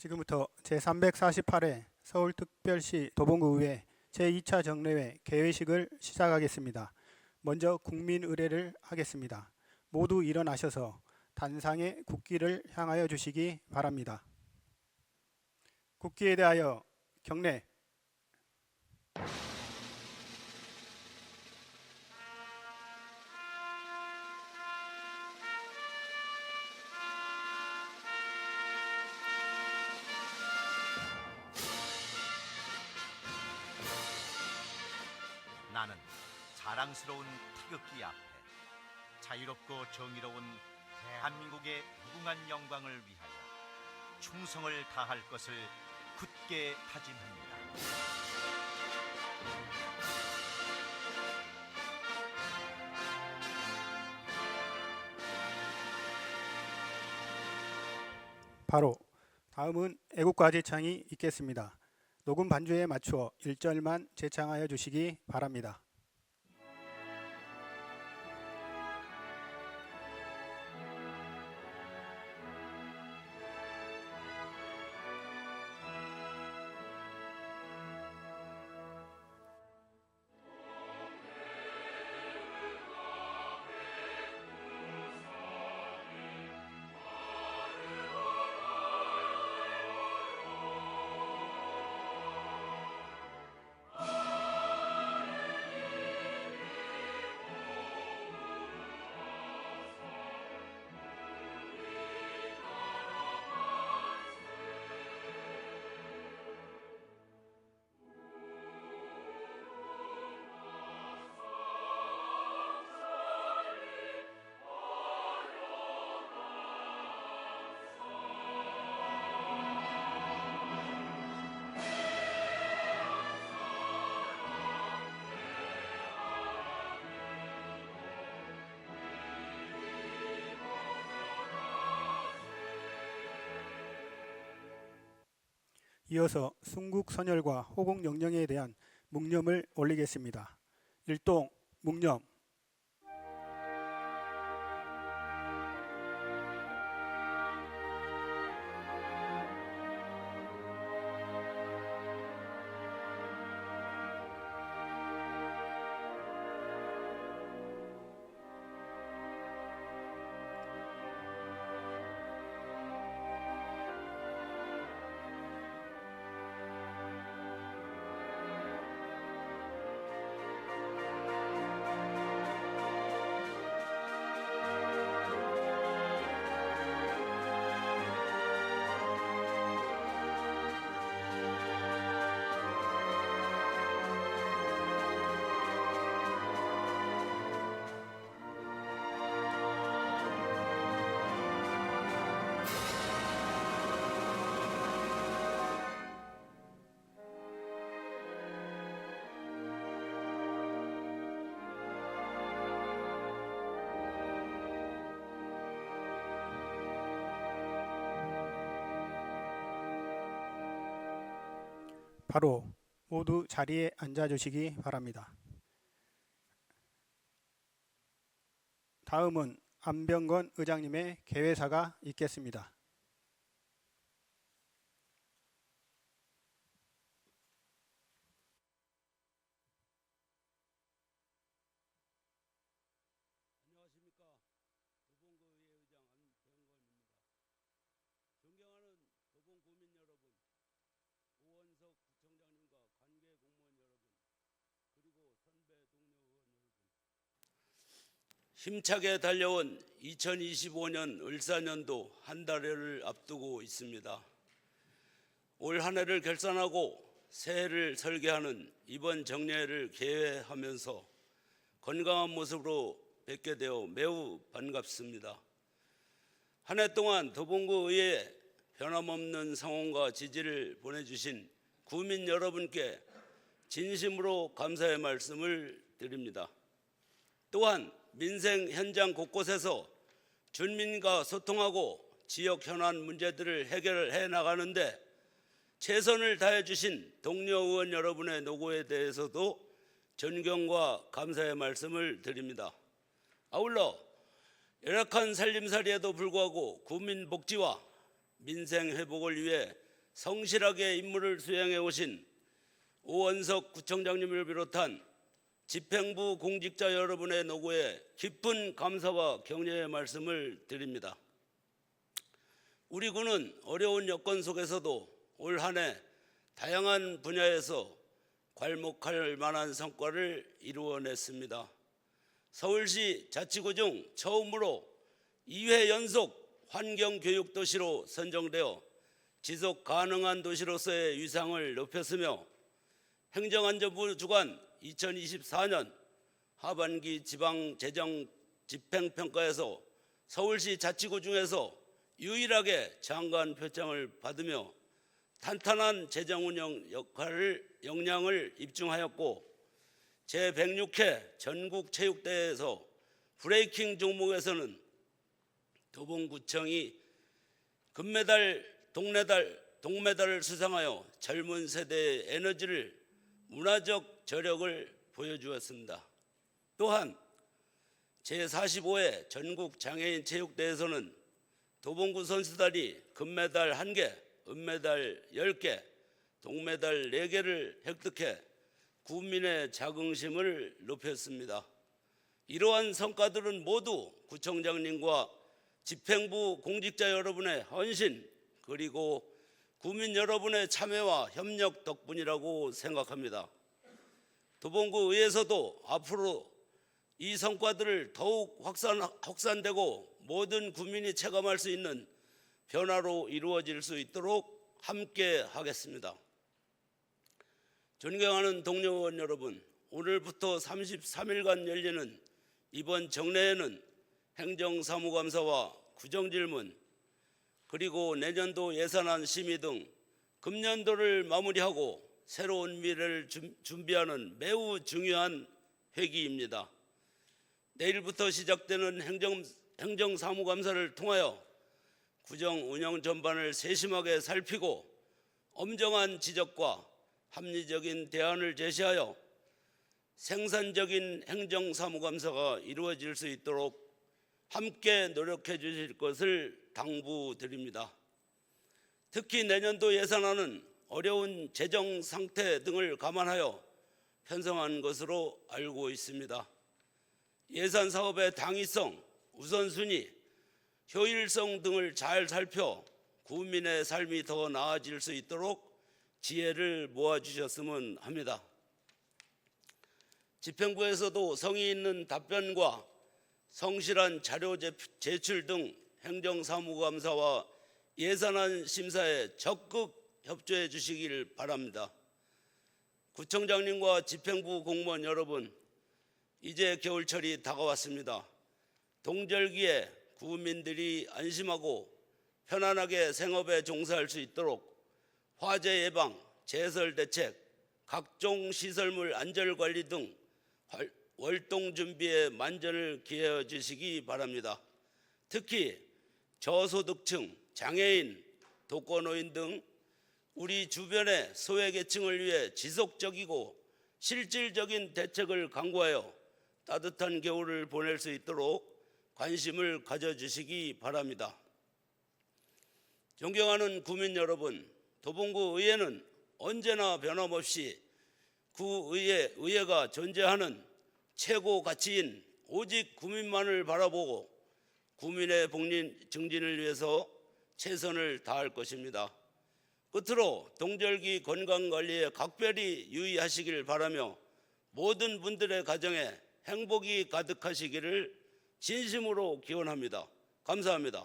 지금부터 제348회 서울특별시 도봉구의회 제2차 정례회 개회식을 시작하겠습니다. 먼저 국민의례를 하겠습니다. 모두 일어나셔서 단상의 국기를 향하여 주시기 바랍니다. 국기에 대하여 경례. 나는 자랑스러운 태극기 앞에 자유롭고 정의로운 대한민국의 무궁한 영광을 위하여 충성을 다할 것을 굳게 다짐합니다. 바로 다음은 애국가 제창이 있겠습니다. 녹음 반주에 맞추어 1절만 제창하여 주시기 바랍니다. 이어서 순국선열과 호국영령에 대한 묵념을 올리겠습니다. 일동 묵념. 바로 모두 자리에 앉아 주시기 바랍니다. 다음은 안병건 의장님의 개회사가 있겠습니다. 안녕하십니까. 도봉구의회 의장 안병건입니다. 존경하는 도봉구민 여러분, 오원석 구청장님과 관계 공무원 여러분, 그리고 선배 동료 의원 여러분, 힘차게 달려온 2025년 을사년도 한 달여를 앞두고 있습니다. 올 한 해를 결산하고 새해를 설계하는 이번 정례회를 개회하면서 건강한 모습으로 뵙게 되어 매우 반갑습니다. 한 해 동안 도봉구의회에 변함없는 성원과 지지를 보내주신 구민 여러분께 진심으로 감사의 말씀을 드립니다. 또한 민생 현장 곳곳에서 주민과 소통하고 지역 현안 문제들을 해결해 나가는데 최선을 다해 주신 동료 의원 여러분의 노고에 대해서도 존경과 감사의 말씀을 드립니다. 아울러 열악한 살림살이에도 불구하고 국민 복지와 민생 회복을 위해 성실하게 임무를 수행해 오신 오원석 구청장님을 비롯한 집행부 공직자 여러분의 노고에 깊은 감사와 격려의 말씀을 드립니다. 우리 군은 어려운 여건 속에서도 올 한 해 다양한 분야에서 괄목할 만한 성과를 이루어냈습니다. 서울시 자치구 중 처음으로 2회 연속 환경교육도시로 선정되어 지속 가능한 도시로서의 위상을 높였으며 행정안전부 주관 2024년 하반기 지방재정 집행평가에서 서울시 자치구 중에서 유일하게 장관 표창을 받으며 탄탄한 재정운영 역량을 입증하였고 제106회 전국체육대회에서 브레이킹 종목에서는 도봉구청이 금메달, 동메달을 수상하여 젊은 세대의 에너지를 문화적 저력을 보여주었습니다. 또한 제45회 전국장애인 체육대회에서는 도봉구 선수단이 금메달 1개, 은메달 10개, 동메달 4개를 획득해 국민의 자긍심을 높였습니다. 이러한 성과들은 모두 구청장님과 집행부 공직자 여러분의 헌신 그리고 국민 여러분의 참여와 협력 덕분이라고 생각합니다. 도봉구의회에서도 앞으로 이 성과들을 더욱 확산되고 모든 국민이 체감할 수 있는 변화로 이루어질 수 있도록 함께 하겠습니다. 존경하는 동료 의원 여러분, 오늘부터 33일간 열리는 이번 정례에는 행정사무감사와 구정질문 그리고 내년도 예산안 심의 등 금년도를 마무리하고 새로운 미래를 준비하는 매우 중요한 회기입니다. 내일부터 시작되는 행정사무감사를 통하여 구정 운영 전반을 세심하게 살피고 엄정한 지적과 합리적인 대안을 제시하여 생산적인 행정사무감사가 이루어질 수 있도록 함께 노력해 주실 것을 당부드립니다. 특히 내년도 예산안은 어려운 재정 상태 등을 감안하여 편성한 것으로 알고 있습니다. 예산 사업의 당위성, 우선순위, 효율성 등을 잘 살펴 국민의 삶이 더 나아질 수 있도록 지혜를 모아주셨으면 합니다. 집행부에서도 성의 있는 답변과 성실한 자료 제출 등 행정사무감사와 예산안 심사에 적극 협조해 주시길 바랍니다. 구청장님과 집행부 공무원 여러분, 이제 겨울철이 다가왔습니다. 동절기에 국민들이 안심하고 편안하게 생업에 종사할 수 있도록 화재 예방, 제설 대책, 각종 시설물 안전관리 등 월동 준비에 만전을 기하여 주시기 바랍니다. 특히 저소득층, 장애인, 독거노인 등 우리 주변의 소외계층을 위해 지속적이고 실질적인 대책을 강구하여 따뜻한 겨울을 보낼 수 있도록 관심을 가져주시기 바랍니다. 존경하는 구민 여러분, 도봉구 의회는 언제나 변함없이 의회가 존재하는 최고 가치인 오직 국민만을 바라보고 국민의 복리 증진을 위해서 최선을 다할 것입니다. 끝으로 동절기 건강관리에 각별히 유의하시길 바라며 모든 분들의 가정에 행복이 가득하시기를 진심으로 기원합니다. 감사합니다.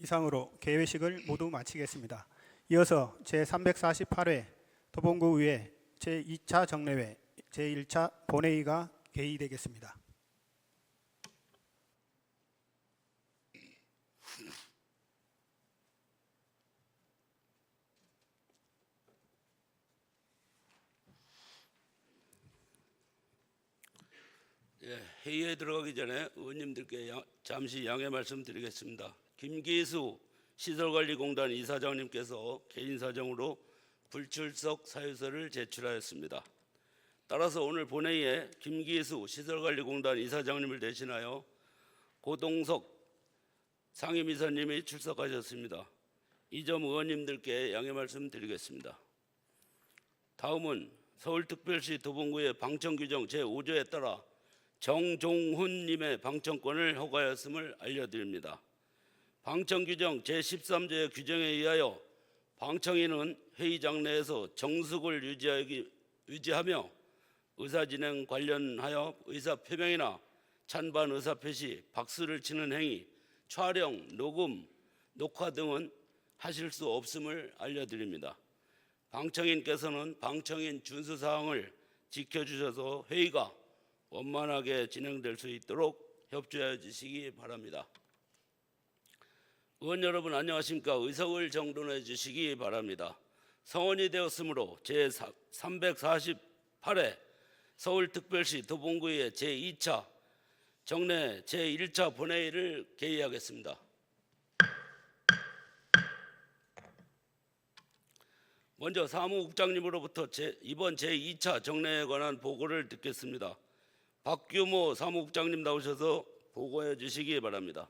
이상으로 개회식을 모두 마치겠습니다. 이어서 제348회 도봉구의회 제2차 정례회 제1차 본회의가 개의되겠습니다. 회의에 들어가기 전에 의원님들께 잠시 양해 말씀드리겠습니다. 김기수 시설관리공단 이사장님께서 개인 사정으로 불출석 사유서를 제출하였습니다. 따라서 오늘 본회의에 김기수 시설관리공단 이사장님을 대신하여 고동석 상임이사님이 출석하셨습니다. 이 점 의원님들께 양해 말씀드리겠습니다. 다음은 서울특별시 도봉구의 방청규정 제5조에 따라 정종훈님의 방청권을 허가하였음을 알려드립니다. 방청규정 제13조의 규정에 의하여 방청인은 회의장 내에서 정숙을 유지하며 의사진행 관련하여 의사표명이나 찬반 의사표시, 박수를 치는 행위, 촬영, 녹음, 녹화 등은 하실 수 없음을 알려드립니다. 방청인께서는 방청인 준수사항을 지켜주셔서 회의가 원만하게 진행될 수 있도록 협조해 주시기 바랍니다. 의원 여러분 안녕하십니까? 의석을 정돈해 주시기 바랍니다. 성원이 되었으므로 제348회 서울특별시 도봉구의 제2차 정례 제1차 본회의를 개의하겠습니다. 먼저 사무국장님으로부터 이번 제2차 정례에 관한 보고를 듣겠습니다. 박규모 사무국장님 나오셔서 보고해 주시기 바랍니다.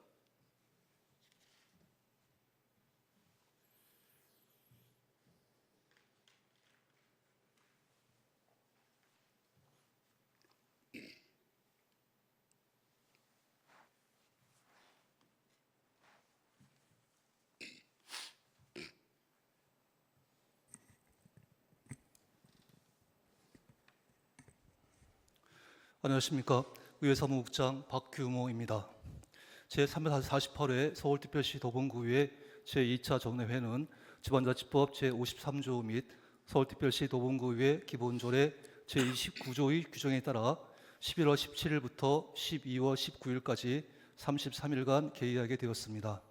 안녕하십니까. 의회사무국장 박규모입니다. 제348회 서울특별시 도봉구의 제2차 정례회는 지방자치법 제53조 및 서울특별시 도봉구의 기본조례 제29조의 규정에 따라 11월 17일부터 12월 19일까지 33일간 개의하게 되었습니다.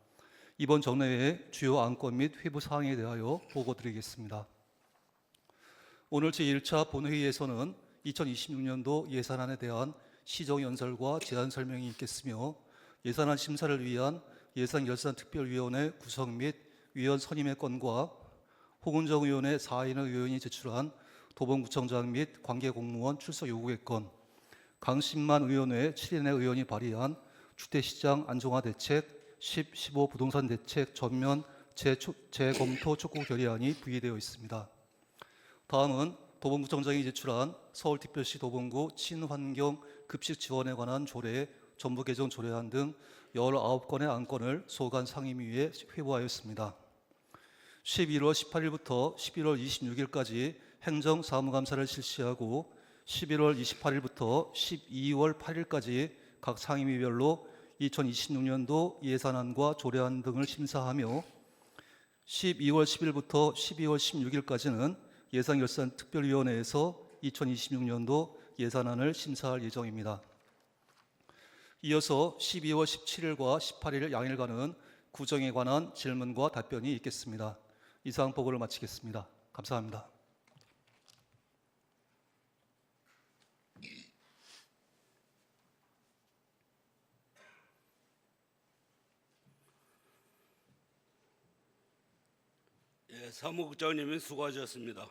이번 정례회의 주요 안건 및 회부 사항에 대하여 보고드리겠습니다. 오늘 제1차 본회의에서는 2026년도 예산안에 대한 시정연설과 제안 설명이 있겠으며 예산안 심사를 위한 예산결산특별위원회 구성 및 위원 선임의 건과 홍은정 의원의 4인의 의원이 제출한 도봉구청장 및 관계공무원 출석 요구의 건, 강신만 의원회 7인의 의원이 발의한 주택시장 안정화 대책 10.15 부동산 대책 전면 재검토 촉구 결의안이 부의되어 있습니다. 다음은 도봉구청장이 제출한 서울특별시 도봉구 친환경 급식 지원에 관한 조례, 전부 개정 조례안 등 19건의 안건을 소관 상임위에 회부하였습니다. 11월 18일부터 11월 26일까지 행정사무감사를 실시하고 11월 28일부터 12월 8일까지 각 상임위별로 2026년도 예산안과 조례안 등을 심사하며 12월 10일부터 12월 16일까지는 예산결산특별위원회에서 2026년도 예산안을 심사할 예정입니다. 이어서 12월 17일과 18일 양일간은 구정에 관한 질문과 답변이 있겠습니다. 이상 보고를 마치겠습니다. 감사합니다. 사무국장님이 수고하셨습니다.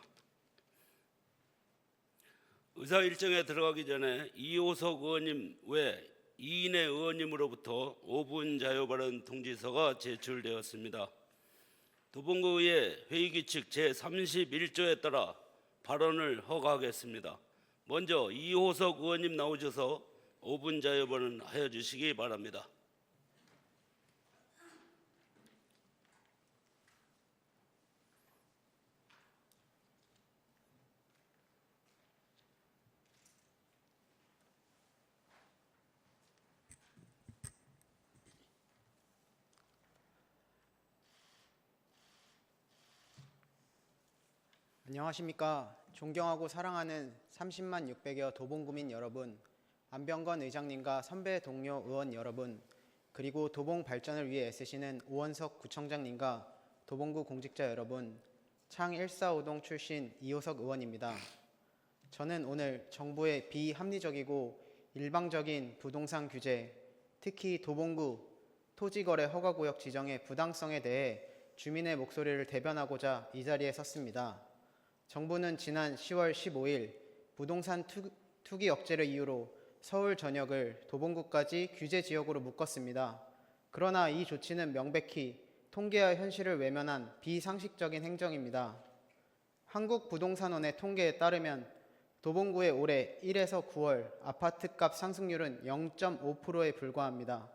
의사 일정에 들어가기 전에 이호석 의원님 외 2인의 의원님으로부터 5분 자유 발언 통지서가 제출되었습니다. 도봉구의 회의규칙 제31조에 따라 발언을 허가하겠습니다. 먼저 이호석 의원님 나오셔서 5분 자유 발언하여 주시기 바랍니다. 안녕하십니까. 존경하고 사랑하는 30만 600여 도봉구민 여러분, 안병건 의장님과 선배 동료 의원 여러분, 그리고 도봉 발전을 위해 애쓰시는 오원석 구청장님과 도봉구 공직자 여러분, 창 145동 출신 이호석 의원입니다. 저는 오늘 정부의 비합리적이고 일방적인 부동산 규제, 특히 도봉구 토지거래 허가구역 지정의 부당성에 대해 주민의 목소리를 대변하고자 이 자리에 섰습니다. 정부는 지난 10월 15일 부동산 투기 억제를 이유로 서울 전역을 도봉구까지 규제 지역으로 묶었습니다. 그러나 이 조치는 명백히 통계와 현실을 외면한 비상식적인 행정입니다. 한국부동산원의 통계에 따르면 도봉구의 올해 1에서 9월 아파트값 상승률은 0.5%에 불과합니다.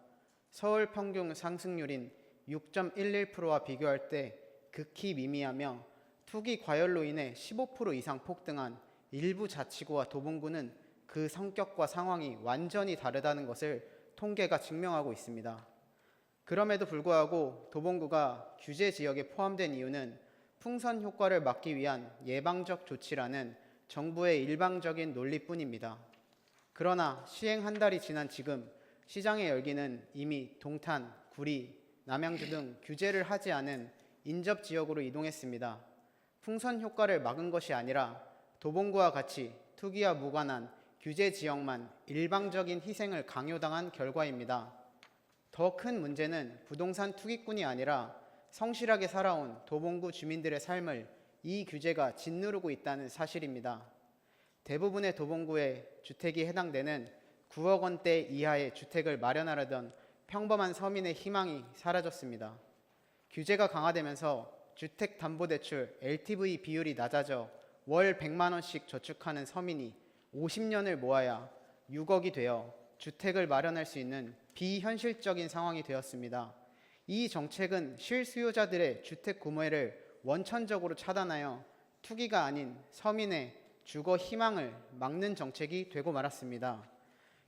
서울 평균 상승률인 6.11%와 비교할 때 극히 미미하며 투기 과열로 인해 15% 이상 폭등한 일부 자치구와 도봉구는 그 성격과 상황이 완전히 다르다는 것을 통계가 증명하고 있습니다. 그럼에도 불구하고 도봉구가 규제 지역에 포함된 이유는 풍선 효과를 막기 위한 예방적 조치라는 정부의 일방적인 논리뿐입니다. 그러나 시행 한 달이 지난 지금 시장의 열기는 이미 동탄, 구리, 남양주 등 규제를 하지 않은 인접 지역으로 이동했습니다. 풍선 효과를 막은 것이 아니라 도봉구와 같이 투기와 무관한 규제 지역만 일방적인 희생을 강요당한 결과입니다. 더 큰 문제는 부동산 투기꾼이 아니라 성실하게 살아온 도봉구 주민들의 삶을 이 규제가 짓누르고 있다는 사실입니다. 대부분의 도봉구의 주택이 해당되는 9억 원대 이하의 주택을 마련하려던 평범한 서민의 희망이 사라졌습니다. 규제가 강화되면서 주택담보대출 LTV 비율이 낮아져 월 100만 원씩 저축하는 서민이 50년을 모아야 6억이 되어 주택을 마련할 수 있는 비현실적인 상황이 되었습니다. 이 정책은 실수요자들의 주택 구매를 원천적으로 차단하여 투기가 아닌 서민의 주거 희망을 막는 정책이 되고 말았습니다.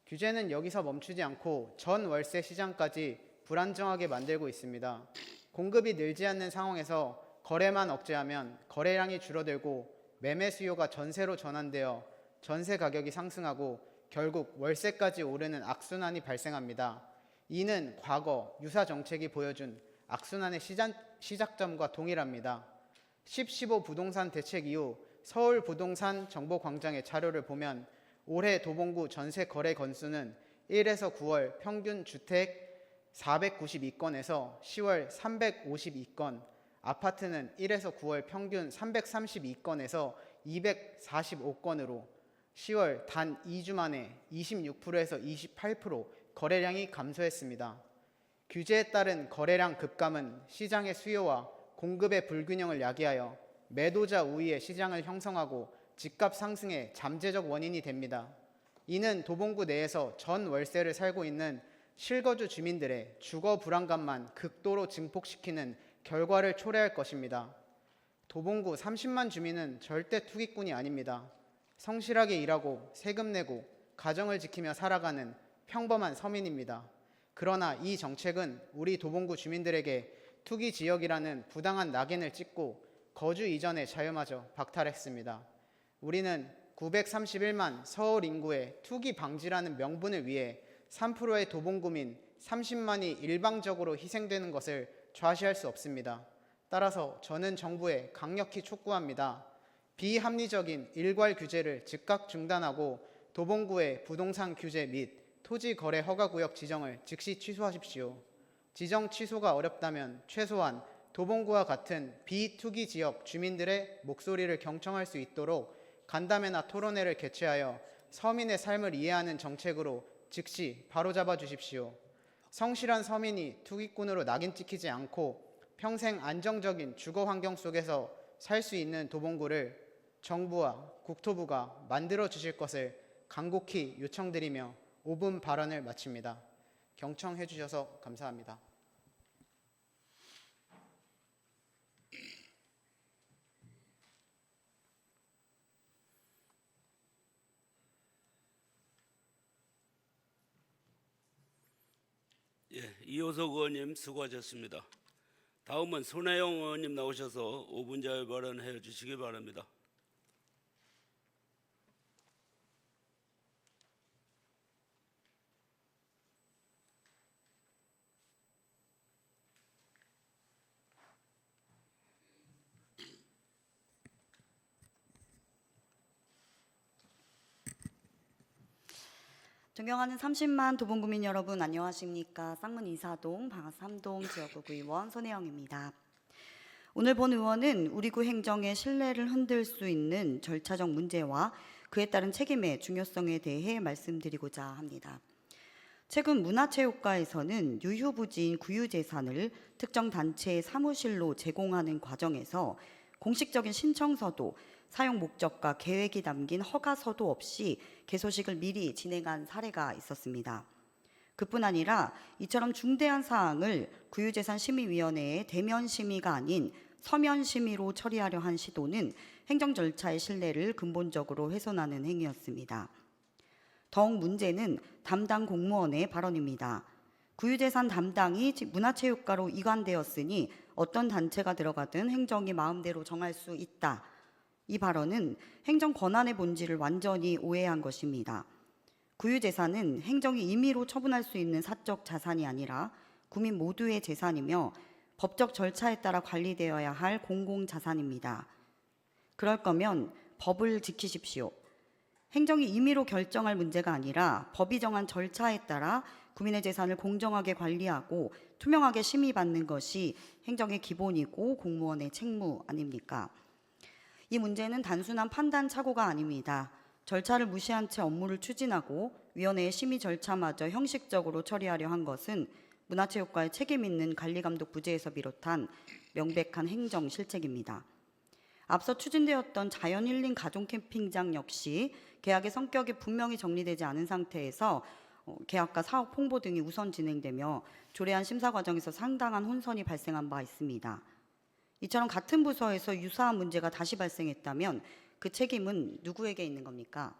규제는 여기서 멈추지 않고 전 월세 시장까지 불안정하게 만들고 있습니다. 공급이 늘지 않는 상황에서 거래만 억제하면 거래량이 줄어들고 매매 수요가 전세로 전환되어 전세 가격이 상승하고 결국 월세까지 오르는 악순환이 발생합니다. 이는 과거 유사 정책이 보여준 악순환의 시작점과 동일합니다. 10.15 부동산 대책 이후 서울 부동산 정보광장의 자료를 보면 올해 도봉구 전세 거래 건수는 1에서 9월 평균 주택 492건에서 10월 352건, 아파트는 1에서 9월 평균 332건에서 245건으로 10월 단 2주 만에 26%에서 28% 거래량이 감소했습니다. 규제에 따른 거래량 급감은 시장의 수요와 공급의 불균형을 야기하여 매도자 우위의 시장을 형성하고 집값 상승의 잠재적 원인이 됩니다. 이는 도봉구 내에서 전 월세를 살고 있는 실거주 주민들의 주거 불안감만 극도로 증폭시키는 결과를 초래할 것입니다. 도봉구 30만 주민은 절대 투기꾼이 아닙니다. 성실하게 일하고 세금 내고 가정을 지키며 살아가는 평범한 서민입니다. 그러나 이 정책은 우리 도봉구 주민들에게 투기 지역이라는 부당한 낙인을 찍고 거주 이전의 자유마저 박탈했습니다. 우리는 931만 서울 인구의 투기 방지라는 명분을 위해 3%의 도봉구민 30만이 일방적으로 희생되는 것을 좌시할 수 없습니다. 따라서 저는 정부에 강력히 촉구합니다. 비합리적인 일괄 규제를 즉각 중단하고 도봉구의 부동산 규제 및 토지 거래 허가구역 지정을 즉시 취소하십시오. 지정 취소가 어렵다면 최소한 도봉구와 같은 비투기 지역 주민들의 목소리를 경청할 수 있도록 간담회나 토론회를 개최하여 서민의 삶을 이해하는 정책으로 즉시 바로잡아 주십시오. 성실한 서민이 투기꾼으로 낙인 찍히지 않고 평생 안정적인 주거 환경 속에서 살 수 있는 도봉구를 정부와 국토부가 만들어 주실 것을 간곡히 요청드리며 5분 발언을 마칩니다. 경청해 주셔서 감사합니다. 이호석 의원님 수고하셨습니다. 다음은 손혜영 의원님 나오셔서 5분 자유 발언해 주시기 바랍니다. 존경하는 30만 도봉구민 여러분 안녕하십니까. 쌍문 이사동 방화 3동 지역구 구의원 손혜영입니다. 오늘 본 의원은 우리 구 행정의 신뢰를 흔들 수 있는 절차적 문제와 그에 따른 책임의 중요성에 대해 말씀드리고자 합니다. 최근 문화체육과에서는 유휴부지인 구유재산을 특정 단체의 사무실로 제공하는 과정에서 공식적인 신청서도 사용 목적과 계획이 담긴 허가서도 없이 개소식을 미리 진행한 사례가 있었습니다. 그뿐 아니라 이처럼 중대한 사항을 구유재산심의위원회의 대면 심의가 아닌 서면 심의로 처리하려 한 시도는 행정 절차의 신뢰를 근본적으로 훼손하는 행위였습니다. 더욱 문제는 담당 공무원의 발언입니다. 구유재산 담당이 문화체육과로 이관되었으니 어떤 단체가 들어가든 행정이 마음대로 정할 수 있다. 이 발언은 행정 권한의 본질을 완전히 오해한 것입니다. 구유재산은 행정이 임의로 처분할 수 있는 사적 자산이 아니라 국민 모두의 재산이며 법적 절차에 따라 관리되어야 할 공공자산입니다. 그럴 거면 법을 지키십시오. 행정이 임의로 결정할 문제가 아니라 법이 정한 절차에 따라 국민의 재산을 공정하게 관리하고 투명하게 심의받는 것이 행정의 기본이고 공무원의 책무 아닙니까? 이 문제는 단순한 판단 착오가 아닙니다. 절차를 무시한 채 업무를 추진하고 위원회의 심의 절차마저 형식적으로 처리하려 한 것은 문화체육과의 책임 있는 관리감독 부재에서 비롯한 명백한 행정 실책입니다. 앞서 추진되었던 자연힐링 가족 캠핑장 역시 계약의 성격이 분명히 정리되지 않은 상태에서 계약과 사업 홍보 등이 우선 진행되며 조례안 심사 과정에서 상당한 혼선이 발생한 바 있습니다. 이처럼 같은 부서에서 유사한 문제가 다시 발생했다면 그 책임은 누구에게 있는 겁니까?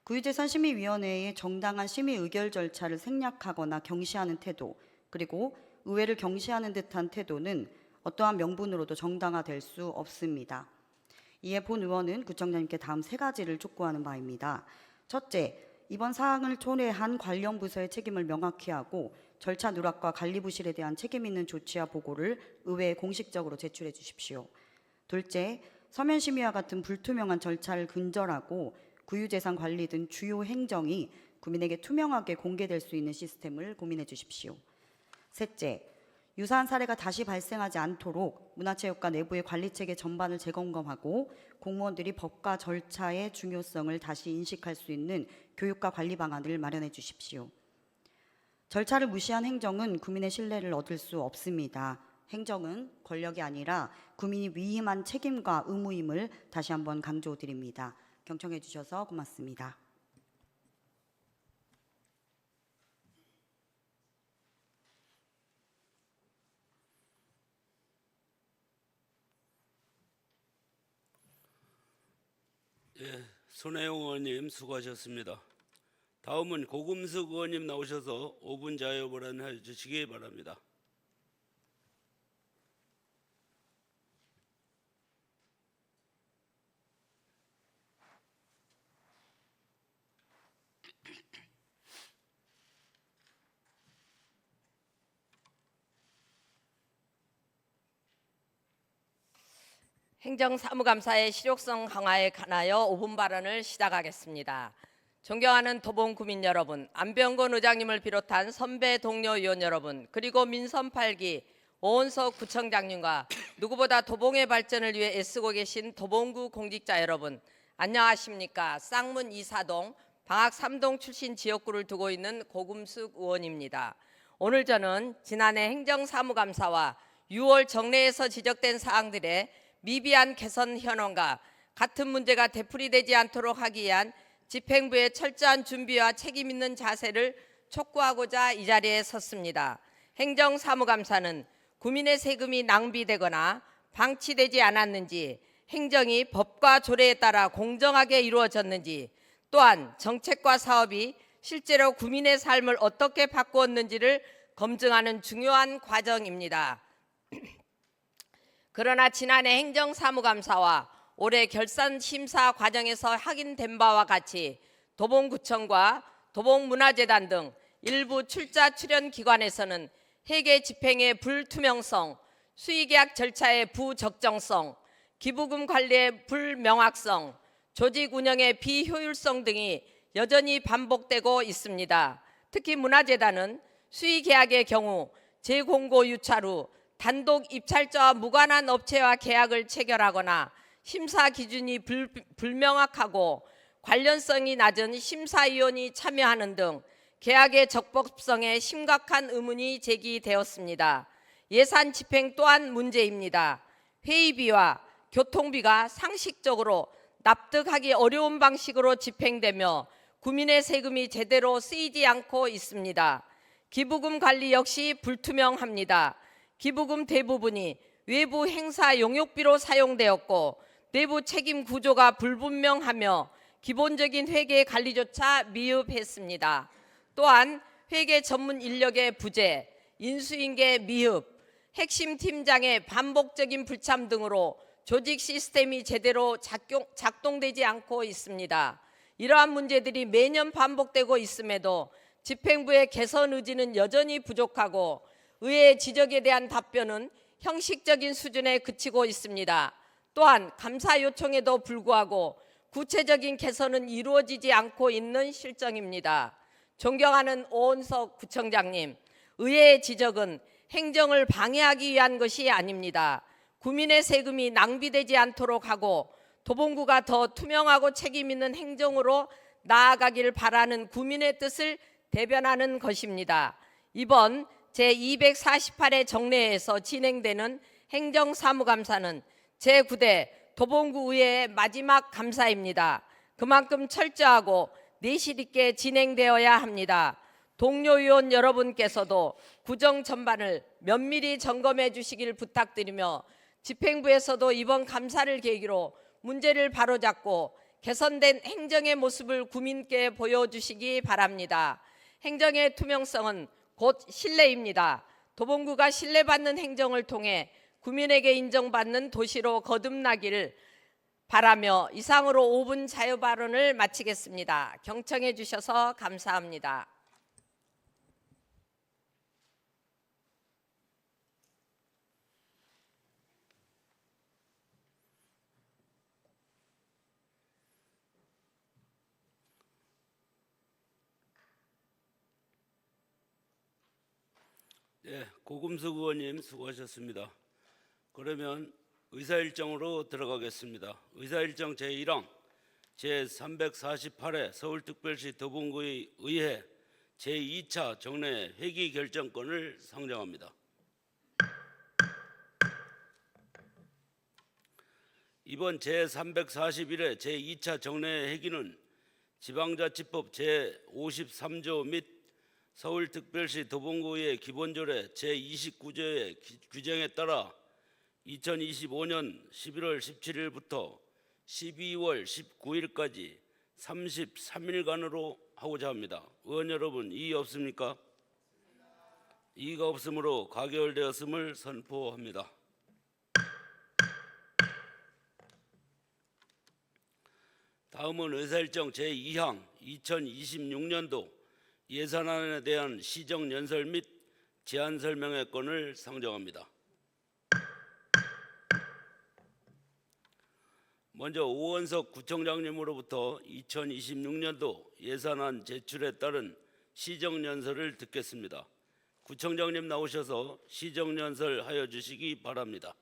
구유재산심의위원회의 정당한 심의 의결 절차를 생략하거나 경시하는 태도, 그리고 의회를 경시하는 듯한 태도는 어떠한 명분으로도 정당화될 수 없습니다. 이에 본 의원은 구청장님께 다음 3가지를 촉구하는 바입니다. 첫째, 이번 사항을 초래한 관련 부서의 책임을 명확히 하고 절차 누락과 관리부실에 대한 책임 있는 조치와 보고를 의회에 공식적으로 제출해 주십시오. 둘째, 서면 심의와 같은 불투명한 절차를 근절하고 구유재산 관리 등 주요 행정이 국민에게 투명하게 공개될 수 있는 시스템을 고민해 주십시오. 셋째, 유사한 사례가 다시 발생하지 않도록 문화체육과 내부의 관리체계 전반을 재검검하고 공무원들이 법과 절차의 중요성을 다시 인식할 수 있는 교육과 관리 방안을 마련해 주십시오. 절차를 무시한 행정은 국민의 신뢰를 얻을 수 없습니다. 행정은 권력이 아니라 국민이 위임한 책임과 의무임을 다시 한번 강조드립니다. 경청해 주셔서 고맙습니다. 손혜영 의원님 수고하셨습니다. 다음은 고금숙 의원님 나오셔서 5분 자유 발언해 주시기 바랍니다. 행정사무감사의 실효성 강화에 관하여 5분 발언을 시작하겠습니다. 존경하는 도봉구민 여러분, 안병건 의장님을 비롯한 선배 동료 의원 여러분, 그리고 민선 8기 오원석 구청장님과 누구보다 도봉의 발전을 위해 애쓰고 계신 도봉구 공직자 여러분, 안녕하십니까? 쌍문 이사동, 방학 3동 출신 지역구를 두고 있는 고금숙 의원입니다. 오늘 저는 지난해 행정사무감사와 6월 정례에서 지적된 사항들의 미비한 개선 현황과 같은 문제가 되풀이되지 않도록 하기 위한 집행부의 철저한 준비와 책임 있는 자세를 촉구하고자 이 자리에 섰습니다. 행정사무감사는 국민의 세금이 낭비되거나 방치되지 않았는지, 행정이 법과 조례에 따라 공정하게 이루어졌는지, 또한 정책과 사업이 실제로 국민의 삶을 어떻게 바꾸었는지를 검증하는 중요한 과정입니다. 그러나 지난해 행정사무감사와 올해 결산심사 과정에서 확인된 바와 같이 도봉구청과 도봉문화재단 등 일부 출자 출연 기관에서는 회계 집행의 불투명성, 수의계약 절차의 부적정성, 기부금 관리의 불명확성, 조직 운영의 비효율성 등이 여전히 반복되고 있습니다. 특히 문화재단은 수의계약의 경우 재공고 유찰 후 단독 입찰자와 무관한 업체와 계약을 체결하거나 심사 기준이 불명확하고 관련성이 낮은 심사위원이 참여하는 등 계약의 적법성에 심각한 의문이 제기되었습니다. 예산 집행 또한 문제입니다. 회의비와 교통비가 상식적으로 납득하기 어려운 방식으로 집행되며 국민의 세금이 제대로 쓰이지 않고 있습니다. 기부금 관리 역시 불투명합니다. 기부금 대부분이 외부 행사 용역비로 사용되었고 내부 책임 구조가 불분명하며 기본적인 회계 관리조차 미흡했습니다. 또한 회계 전문 인력의 부재, 인수인계 미흡, 핵심 팀장의 반복적인 불참 등으로 조직 시스템이 제대로 작동되지 않고 있습니다. 이러한 문제들이 매년 반복되고 있음에도 집행부의 개선 의지는 여전히 부족하고 의회의 지적에 대한 답변은 형식적인 수준에 그치고 있습니다. 또한 감사 요청에도 불구하고 구체적인 개선은 이루어지지 않고 있는 실정입니다. 존경하는 오원석 구청장님, 의회의 지적은 행정을 방해하기 위한 것이 아닙니다. 국민의 세금이 낭비되지 않도록 하고 도봉구가 더 투명하고 책임 있는 행정으로 나아가길 바라는 국민의 뜻을 대변하는 것입니다. 이번 제248회 정례에서 진행되는 행정사무감사는 제9대 도봉구의회의 마지막 감사입니다. 그만큼 철저하고 내실 있게 진행되어야 합니다. 동료 의원 여러분께서도 구정 전반을 면밀히 점검해 주시길 부탁드리며 집행부에서도 이번 감사를 계기로 문제를 바로잡고 개선된 행정의 모습을 국민께 보여주시기 바랍니다. 행정의 투명성은 곧 신뢰입니다. 도봉구가 신뢰받는 행정을 통해 국민에게 인정받는 도시로 거듭나기를 바라며 이상으로 5분 자유 발언을 마치겠습니다. 경청해 주셔서 감사합니다. 네, 고금숙 의원님 수고하셨습니다. 그러면 의사일정으로 들어가겠습니다. 의사일정 제1항 제348회 서울특별시 도봉구의회 제2차 정례 회기 결정권을 상정합니다. 이번 제341회 제2차 정례 회기는 지방자치법 제53조 및 서울특별시 도봉구의 기본조례 제29조의 규정에 따라 2025년 11월 17일부터 12월 19일까지 33일간으로 하고자 합니다. 의원 여러분, 이의 없습니까? 이의가 없으므로 가결되었음을 선포합니다. 다음은 의사일정 제2항 2026년도 예산안에 대한 시정연설 및 제안 설명의 건을 상정합니다. 먼저 오원석 구청장님으로부터 2026년도 예산안 제출에 따른 시정연설을 듣겠습니다. 구청장님 나오셔서 시정연설 하여 주시기 바랍니다.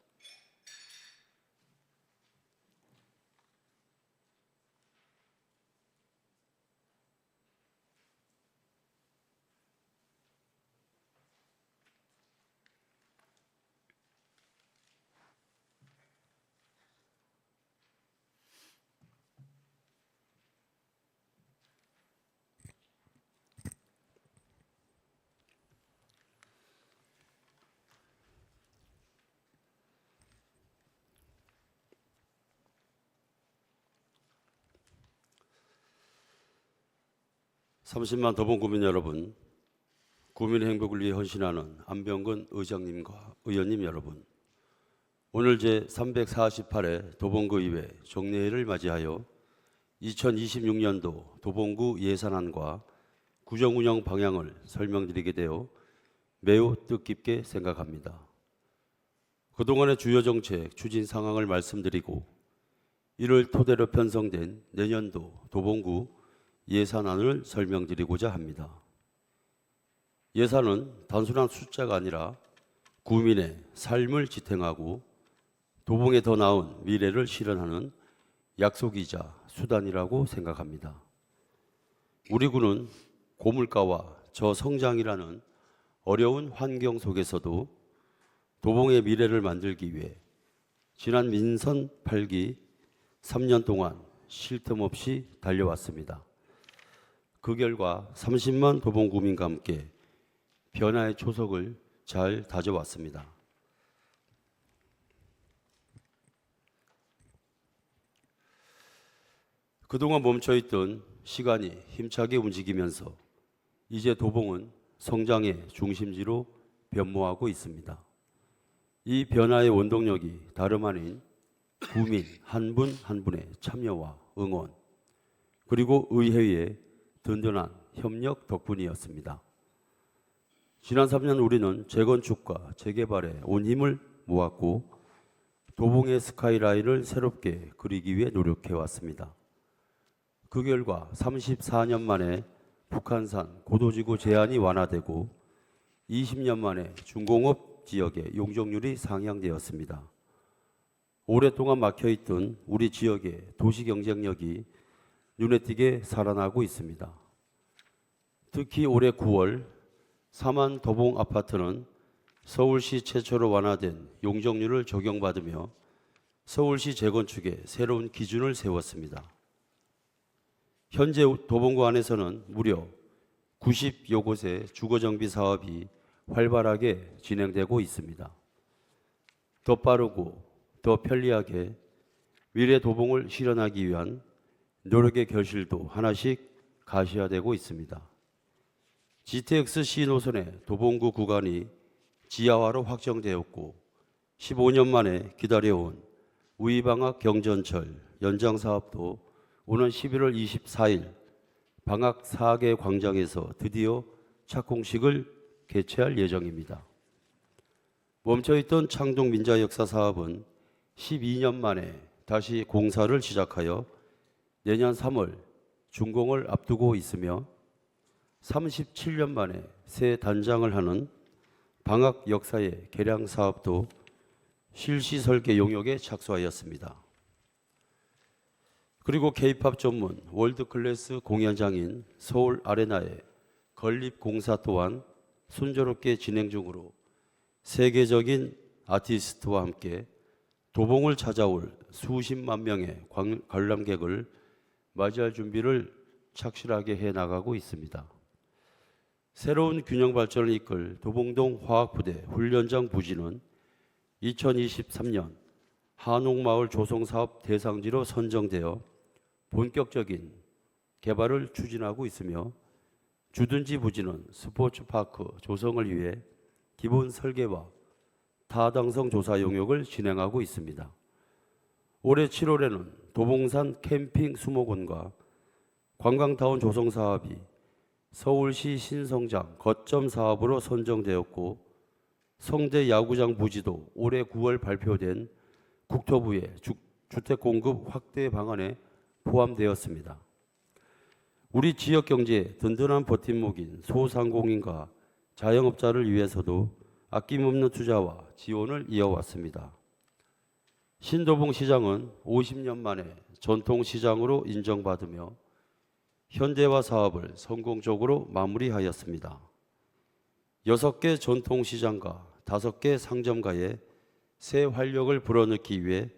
(30만) 도봉구민 여러분, 구민의 행복을 위해 헌신하는 안병건 의장님과 의원님 여러분, 오늘 제348회 도봉구의회 정례회를 맞이하여 2026년도 도봉구 예산안과 구정운영 방향을 설명드리게 되어 매우 뜻깊게 생각합니다. 그동안의 주요 정책 추진 상황을 말씀드리고 이를 토대로 편성된 내년도 도봉구 예산안을 설명드리고자 합니다. 예산은 단순한 숫자가 아니라 구민의 삶을 지탱하고 도봉에 더 나은 미래를 실현하는 약속이자 수단이라고 생각합니다. 우리 구는 고물가와 저성장이라는 어려운 환경 속에서도 도봉의 미래를 만들기 위해 지난 민선 8기 3년 동안 쉴 틈 없이 달려왔습니다. 그 결과 30만 도봉구민과 함께 변화의 초석을 잘 다져왔습니다. 그동안 멈춰있던 시간이 힘차게 움직이면서 이제 도봉은 성장의 중심지로 변모하고 있습니다. 이 변화의 원동력이 다름 아닌 구민 한 분 한 분의 참여와 응원, 그리고 의회의 든든한 협력 덕분이었습니다. 지난 3년 우리는 재건축과 재개발에 온 힘을 모았고 도봉의 스카이라인을 새롭게 그리기 위해 노력해왔습니다. 그 결과 34년 만에 북한산 고도지구 제한이 완화되고 20년 만에 중공업 지역의 용적률이 상향되었습니다. 오랫동안 막혀있던 우리 지역의 도시 경쟁력이 눈에 띄게 살아나고 있습니다. 특히 올해 9월 사만 도봉 아파트는 서울시 최초로 완화된 용적률을 적용받으며 서울시 재건축에 새로운 기준을 세웠습니다. 현재 도봉구 안에서는 무려 90여 곳의 주거정비 사업이 활발하게 진행되고 있습니다. 더 빠르고 더 편리하게 미래 도봉을 실현하기 위한 노력의 결실도 하나씩 가시화되고 있습니다. GTX C노선의 도봉구 구간이 지하화로 확정되었고 15년 만에 기다려온 우이방학 경전철 연장 사업도 오는 11월 24일 방학 4개 광장에서 드디어 착공식을 개최할 예정입니다. 멈춰있던 창동 민자 역사 사업은 12년 만에 다시 공사를 시작하여 내년 3월 준공을 앞두고 있으며 37년 만에 새 단장을 하는 방학 역사의 개량 사업도 실시 설계 용역에 착수하였습니다. 그리고 K-팝 전문 월드클래스 공연장인 서울 아레나의 건립 공사 또한 순조롭게 진행 중으로 세계적인 아티스트와 함께 도봉을 찾아올 수십만 명의 관람객을 맞이할 준비를 착실하게 해나가고 있습니다. 새로운 균형 발전을 이끌 도봉동 화학부대 훈련장 부지는 2023년 한옥마을 조성사업 대상지로 선정되어 본격적인 개발을 추진하고 있으며 주둔지 부지는 스포츠파크 조성을 위해 기본 설계와 타당성 조사 용역을 진행하고 있습니다. 올해 7월에는 도봉산 캠핑 수목원과 관광타운 조성 사업이 서울시 신성장 거점 사업으로 선정되었고 성대 야구장 부지도 올해 9월 발표된 국토부의 주택 공급 확대 방안에 포함되었습니다. 우리 지역 경제의 든든한 버팀목인 소상공인과 자영업자를 위해서도 아낌없는 투자와 지원을 이어왔습니다. 신도봉 시장은 50년 만에 전통시장으로 인정받으며 현대화 사업을 성공적으로 마무리하였습니다. 6개 전통시장과 5개 상점가에 새 활력을 불어넣기 위해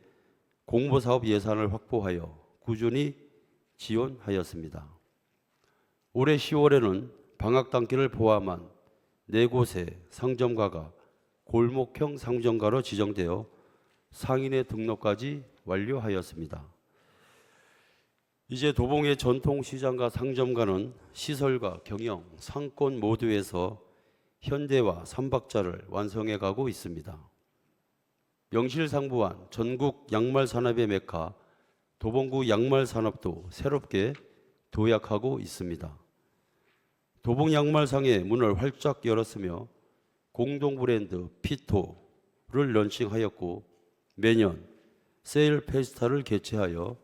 공모사업 예산을 확보하여 꾸준히 지원하였습니다. 올해 10월에는 방학단기를 포함한 4곳의 상점가가 골목형 상점가로 지정되어 상인의 등록까지 완료하였습니다. 이제 도봉의 전통시장과 상점가는 시설과 경영, 상권 모두에서 현대화 3박자를 완성해 가고 있습니다. 명실상부한 전국 양말 산업의 메카 도봉구 양말 산업도 새롭게 도약하고 있습니다. 도봉 양말상의 문을 활짝 열었으며 공동 브랜드 피토를 런칭하였고 매년 세일 페스타를 개최하여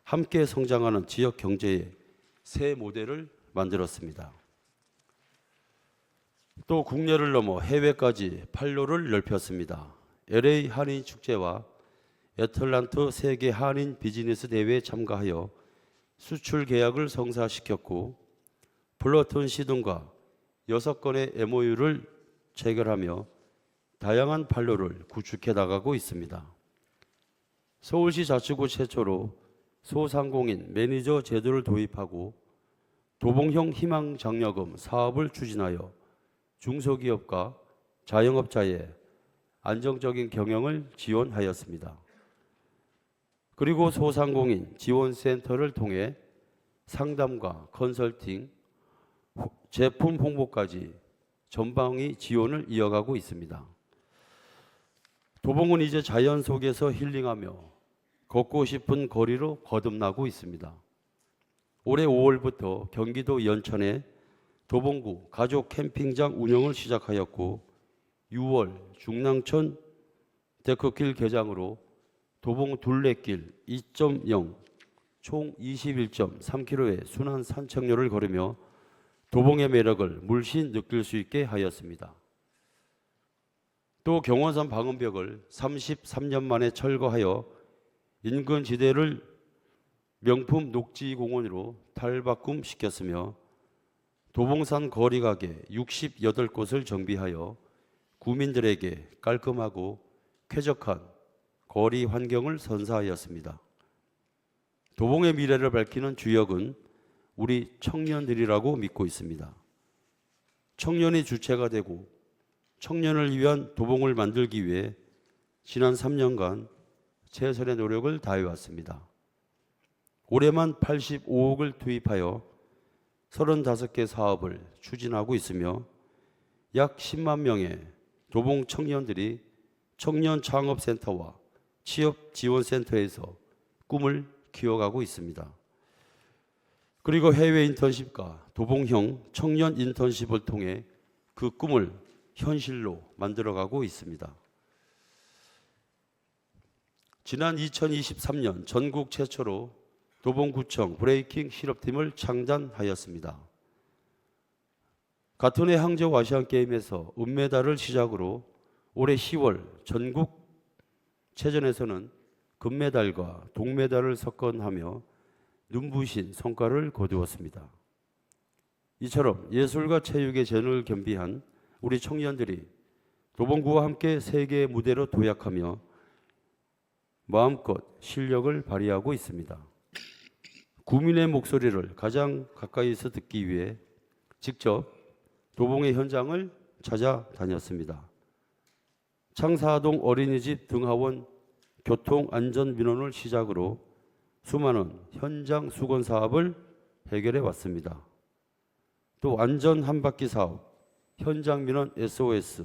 함께 성장하는 지역 경제의 새 모델을 만들었습니다. 또 국내를 넘어 해외까지 판로를 넓혔습니다. LA 한인 축제와 애틀란트 세계 한인 비즈니스 대회에 참가하여 수출 계약을 성사시켰고 플러툰 시 등과 6건의 MOU를 체결하며 다양한 판로를 구축해 나가고 있습니다. 서울시 자치구 최초로 소상공인 매니저 제도를 도입하고 도봉형 희망장려금 사업을 추진하여 중소기업과 자영업자의 안정적인 경영을 지원하였습니다. 그리고 소상공인 지원센터를 통해 상담과 컨설팅, 제품 홍보까지 전방위 지원을 이어가고 있습니다. 도봉은 이제 자연 속에서 힐링하며 걷고 싶은 거리로 거듭나고 있습니다. 올해 5월부터 경기도 연천에 도봉구 가족 캠핑장 운영을 시작하였고 6월 중랑천 데크길 개장으로 도봉 둘레길 2.0 총 21.3km의 순환 산책로를 걸으며 도봉의 매력을 물씬 느낄 수 있게 하였습니다. 또 경원산 방음벽을 33년 만에 철거하여 인근 지대를 명품 녹지공원으로 탈바꿈시켰으며 도봉산 거리가게 68곳을 정비하여 구민들에게 깔끔하고 쾌적한 거리 환경을 선사하였습니다. 도봉의 미래를 밝히는 주역은 우리 청년들이라고 믿고 있습니다. 청년이 주체가 되고 청년을 위한 도봉을 만들기 위해 지난 3년간 최선의 노력을 다해왔습니다. 올해만 85억을 투입하여 35개 사업을 추진하고 있으며 약 10만 명의 도봉 청년들이 청년 창업센터와 취업지원센터에서 꿈을 키워가고 있습니다. 그리고 해외 인턴십과 도봉형 청년 인턴십을 통해 그 꿈을 현실로 만들어가고 있습니다. 지난 2023년 전국 최초로 도봉구청 브레이킹 실업팀을 창단하였습니다. 같은 해 항저우 아시안게임에서 은메달을 시작으로 올해 10월 전국 체전에서는 금메달과 동메달을 석권하며 눈부신 성과를 거두었습니다. 이처럼 예술과 체육의 재능을 겸비한 우리 청년들이 도봉구와 함께 세계의 무대로 도약하며 마음껏 실력을 발휘하고 있습니다. 구민의 목소리를 가장 가까이서 듣기 위해 직접 도봉의 현장을 찾아다녔습니다. 창사동 어린이집 등하원 교통안전민원을 시작으로 수많은 현장 수건 사업을 해결해 왔습니다. 또 안전 한바퀴 사업, 현장 민원 SOS,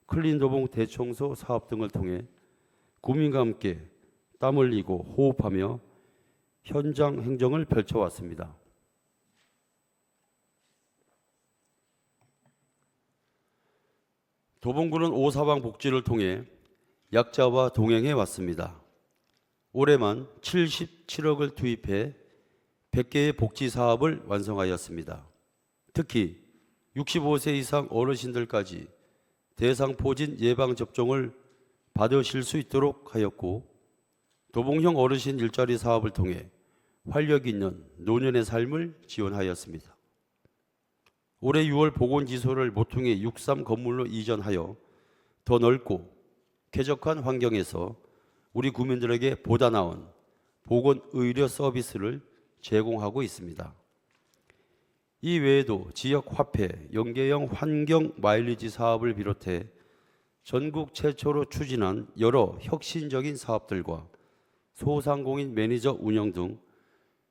클린도봉 대청소 사업 등을 통해 구민과 함께 땀 흘리고 호흡하며 현장 행정을 펼쳐왔습니다. 도봉구는 오사방 복지를 통해 약자와 동행해 왔습니다. 올해만 77억을 투입해 100개의 복지 사업을 완성하였습니다. 특히 65세 이상 어르신들까지 대상포진 예방접종을 받으실 수 있도록 하였고 도봉형 어르신 일자리 사업을 통해 활력 있는 노년의 삶을 지원하였습니다. 올해 6월 보건지소를 모퉁이 63 건물로 이전하여 더 넓고 쾌적한 환경에서 우리 구민들에게 보다 나은 보건의료 서비스를 제공하고 있습니다. 이 외에도 지역화폐, 연계형 환경 마일리지 사업을 비롯해 전국 최초로 추진한 여러 혁신적인 사업들과 소상공인 매니저 운영 등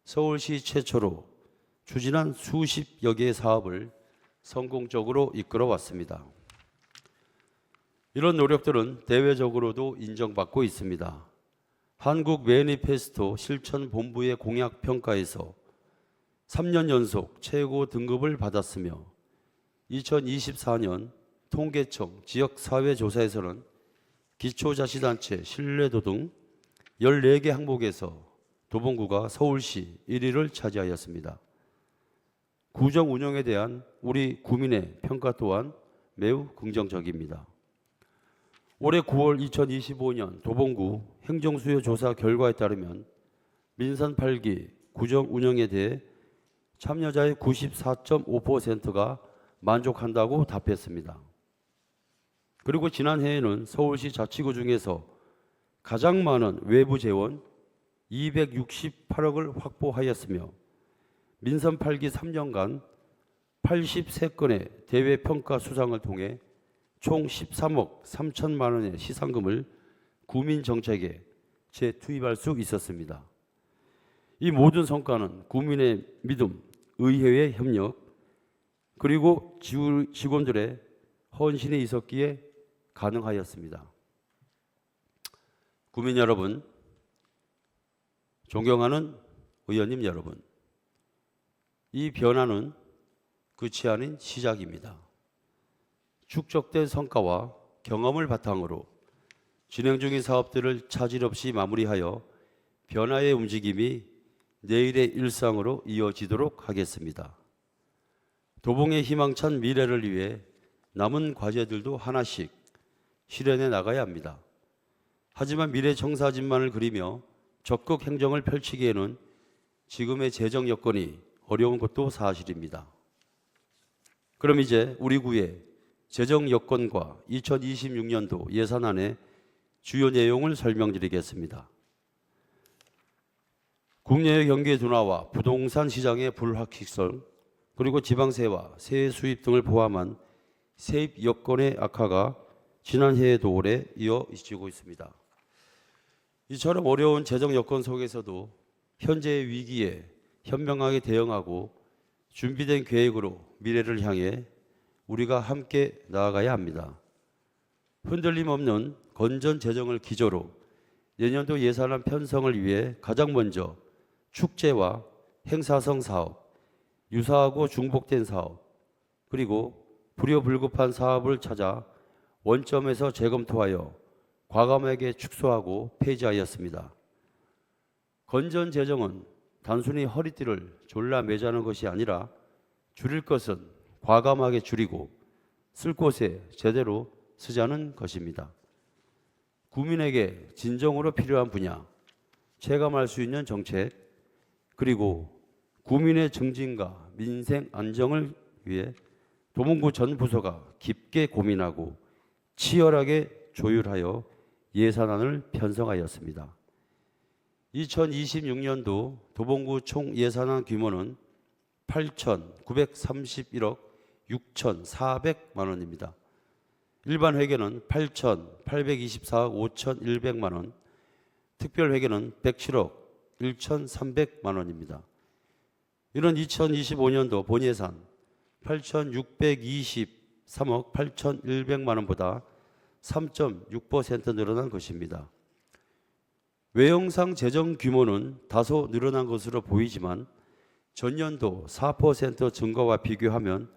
서울시 최초로 추진한 수십여 개의 사업을 성공적으로 이끌어 왔습니다. 이런 노력들은 대외적으로도 인정받고 있습니다. 한국 매니페스토 실천본부의 공약평가에서 3년 연속 최고 등급을 받았으며 2024년 통계청 지역사회조사에서는 기초자치단체 신뢰도 등 14개 항목에서 도봉구가 서울시 1위를 차지하였습니다. 구정 운영에 대한 우리 구민의 평가 또한 매우 긍정적입니다. 올해 9월 2025년 도봉구 행정수요 조사 결과에 따르면 민선 8기 구정 운영에 대해 참여자의 94.5%가 만족한다고 답했습니다. 그리고 지난해에는 서울시 자치구 중에서 가장 많은 외부 재원 268억을 확보하였으며 민선 8기 3년간 83건의 대외 평가 수상을 통해 총 13억 3천만 원의 시상금을 구민 정책에 재투입할 수 있었습니다. 이 모든 성과는 구민의 믿음, 의회의 협력, 그리고 직원들의 헌신이 있었기에 가능하였습니다. 구민 여러분, 존경하는 의원님 여러분, 이 변화는 끝이 아닌 시작입니다. 축적된 성과와 경험을 바탕으로 진행 중인 사업들을 차질 없이 마무리하여 변화의 움직임이 내일의 일상으로 이어지도록 하겠습니다. 도봉의 희망찬 미래를 위해 남은 과제들도 하나씩 실현해 나가야 합니다. 하지만 미래 청사진만을 그리며 적극 행정을 펼치기에는 지금의 재정 여건이 어려운 것도 사실입니다. 그럼 이제 우리 구의 재정 여건과 2026년도 예산안의 주요 내용을 설명드리겠습니다. 국내의 경기 둔화와 부동산 시장의 불확실성, 그리고 지방세와 세액 수입 등을 포함한 세입 여건의 악화가 지난해에도 올해 이어지고 있습니다. 이처럼 어려운 재정 여건 속에서도 현재의 위기에 현명하게 대응하고 준비된 계획으로 미래를 향해 우리가 함께 나아가야 합니다. 흔들림 없는 건전 재정을 기조로 내년도 예산안 편성을 위해 가장 먼저 축제와 행사성 사업, 유사하고 중복된 사업, 그리고 불효불급한 사업을 찾아 원점에서 재검토하여 과감하게 축소하고 폐지하였습니다. 건전 재정은 단순히 허리띠를 졸라 매자는 것이 아니라 줄일 것은 과감하게 줄이고 쓸 곳에 제대로 쓰자는 것입니다. 국민에게 진정으로 필요한 분야, 체감할 수 있는 정책, 그리고 국민의 증진과 민생 안정을 위해 도봉구 전 부서가 깊게 고민하고 치열하게 조율하여 예산안을 편성하였습니다. 2026년도 도봉구 총 예산안 규모는 8,931억 6,400만 원입니다. 일반 회계는 8,824억 5,100만 원, 특별 회계는 107억 1,300만 원입니다. 이는 2025년도 본예산 8,623억 8,100만 원보다 3.6% 늘어난 것입니다. 외형상 재정 규모는 다소 늘어난 것으로 보이지만 전년도 4% 증가와 비교하면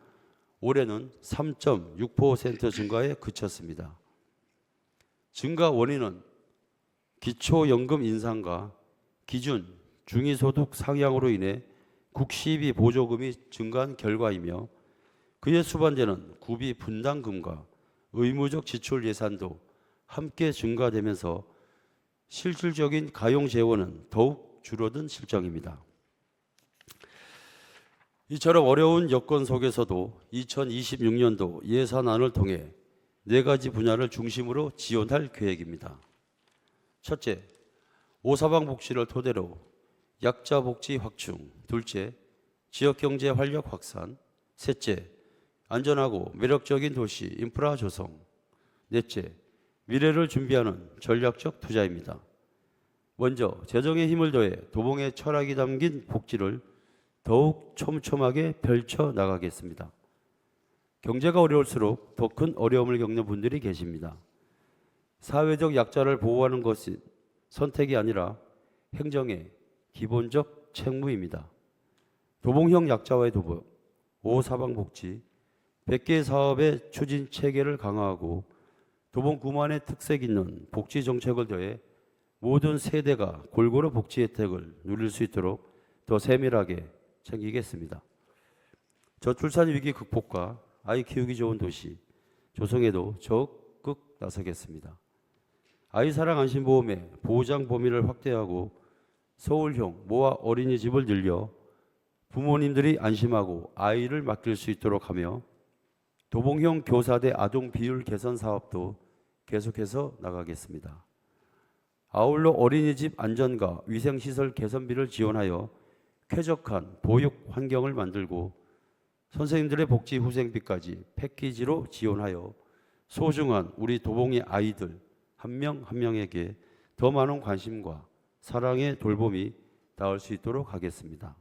올해는 3.6% 증가에 그쳤습니다. 증가 원인은 기초연금 인상과 기준 중위소득 상향으로 인해 국시비 보조금이 증가한 결과이며 그에 수반되는 구비 분담금과 의무적 지출 예산도 함께 증가되면서 실질적인 가용 재원은 더욱 줄어든 실정입니다. 이처럼 어려운 여건 속에서도 2026년도 예산안을 통해 4가지 분야를 중심으로 지원할 계획입니다. 첫째, 오사방 복지를 토대로 약자 복지 확충. 둘째, 지역경제 활력 확산. 셋째, 안전하고 매력적인 도시 인프라 조성. 넷째, 미래를 준비하는 전략적 투자입니다. 먼저 재정에 힘을 더해 도봉의 철학이 담긴 복지를 더욱 촘촘하게 펼쳐 나가겠습니다. 경제가 어려울수록 더 큰 어려움을 겪는 분들이 계십니다. 사회적 약자를 보호하는 것이 선택이 아니라 행정의 기본적 책무입니다. 도봉형 약자와의 도보, 오사방복지, 100개 사업의 추진 체계를 강화하고 도봉구만의 특색 있는 복지 정책을 더해 모든 세대가 골고루 복지 혜택을 누릴 수 있도록 더 세밀하게 챙기겠습니다. 저출산 위기 극복과 아이 키우기 좋은 도시 조성에도 적극 나서겠습니다. 아이사랑 안심보험의 보장 범위를 확대하고 서울형 모아 어린이집을 늘려 부모님들이 안심하고 아이를 맡길 수 있도록 하며 도봉형 교사대 아동 비율 개선 사업도 계속해서 나가겠습니다. 아울러 어린이집 안전과 위생시설 개선비를 지원하여 쾌적한 보육 환경을 만들고 선생님들의 복지 후생비까지 패키지로 지원하여 소중한 우리 도봉의 아이들 한 명 한 명에게 더 많은 관심과 사랑의 돌봄이 닿을 수 있도록 하겠습니다.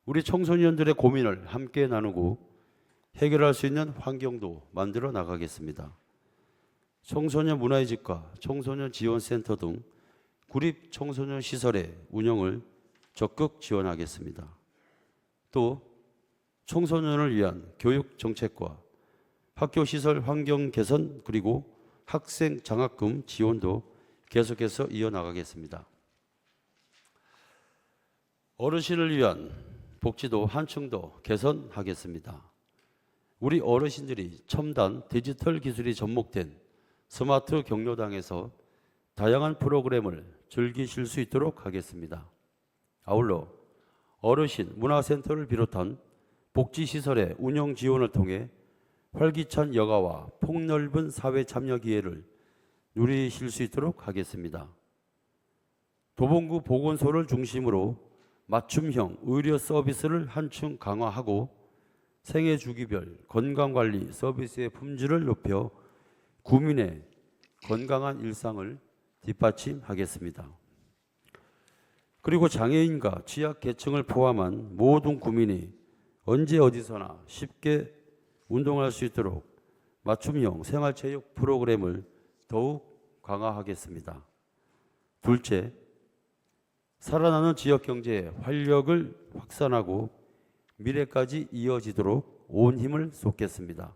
우리 청소년들의 고민을 함께 나누고 해결할 수 있는 환경도 만들어 나가겠습니다. 청소년 문화의 집과 청소년 지원센터 등 구립 청소년 시설의 운영을 적극 지원하겠습니다. 또 청소년을 위한 교육 정책과 학교 시설 환경 개선 그리고 학생 장학금 지원도 계속해서 이어나가겠습니다. 어르신을 위한 복지도 한층 더 개선하겠습니다. 우리 어르신들이 첨단 디지털 기술이 접목된 스마트 경로당에서 다양한 프로그램을 즐기실 수 있도록 하겠습니다. 아울러 어르신 문화센터를 비롯한 복지시설의 운영 지원을 통해 활기찬 여가와 폭넓은 사회 참여 기회를 누리실 수 있도록 하겠습니다. 도봉구 보건소를 중심으로 맞춤형 의료 서비스를 한층 강화하고 생애 주기별 건강관리 서비스의 품질을 높여 구민의 건강한 일상을 뒷받침하겠습니다. 그리고 장애인과 취약계층을 포함한 모든 구민이 언제 어디서나 쉽게 운동할 수 있도록 맞춤형 생활체육 프로그램을 더욱 강화하겠습니다. 둘째, 살아나는 지역 경제의 활력을 확산하고 미래까지 이어지도록 온 힘을 쏟겠습니다.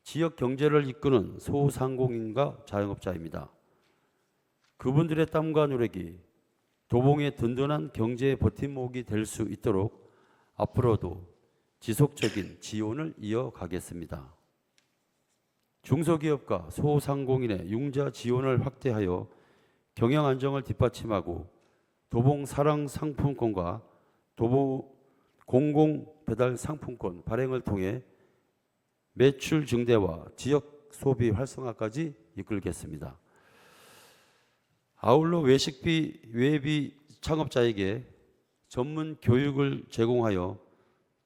지역 경제를 이끄는 소상공인과 자영업자입니다. 그분들의 땀과 노력이 도봉의 든든한 경제의 버팀목이 될 수 있도록 앞으로도 지속적인 지원을 이어가겠습니다. 중소기업과 소상공인의 융자 지원을 확대하여 경영 안정을 뒷받침하고 도봉 사랑 상품권과 도봉 공공 배달 상품권 발행을 통해 매출 증대와 지역 소비 활성화까지 이끌겠습니다. 아울러 외비 창업자에게 전문 교육을 제공하여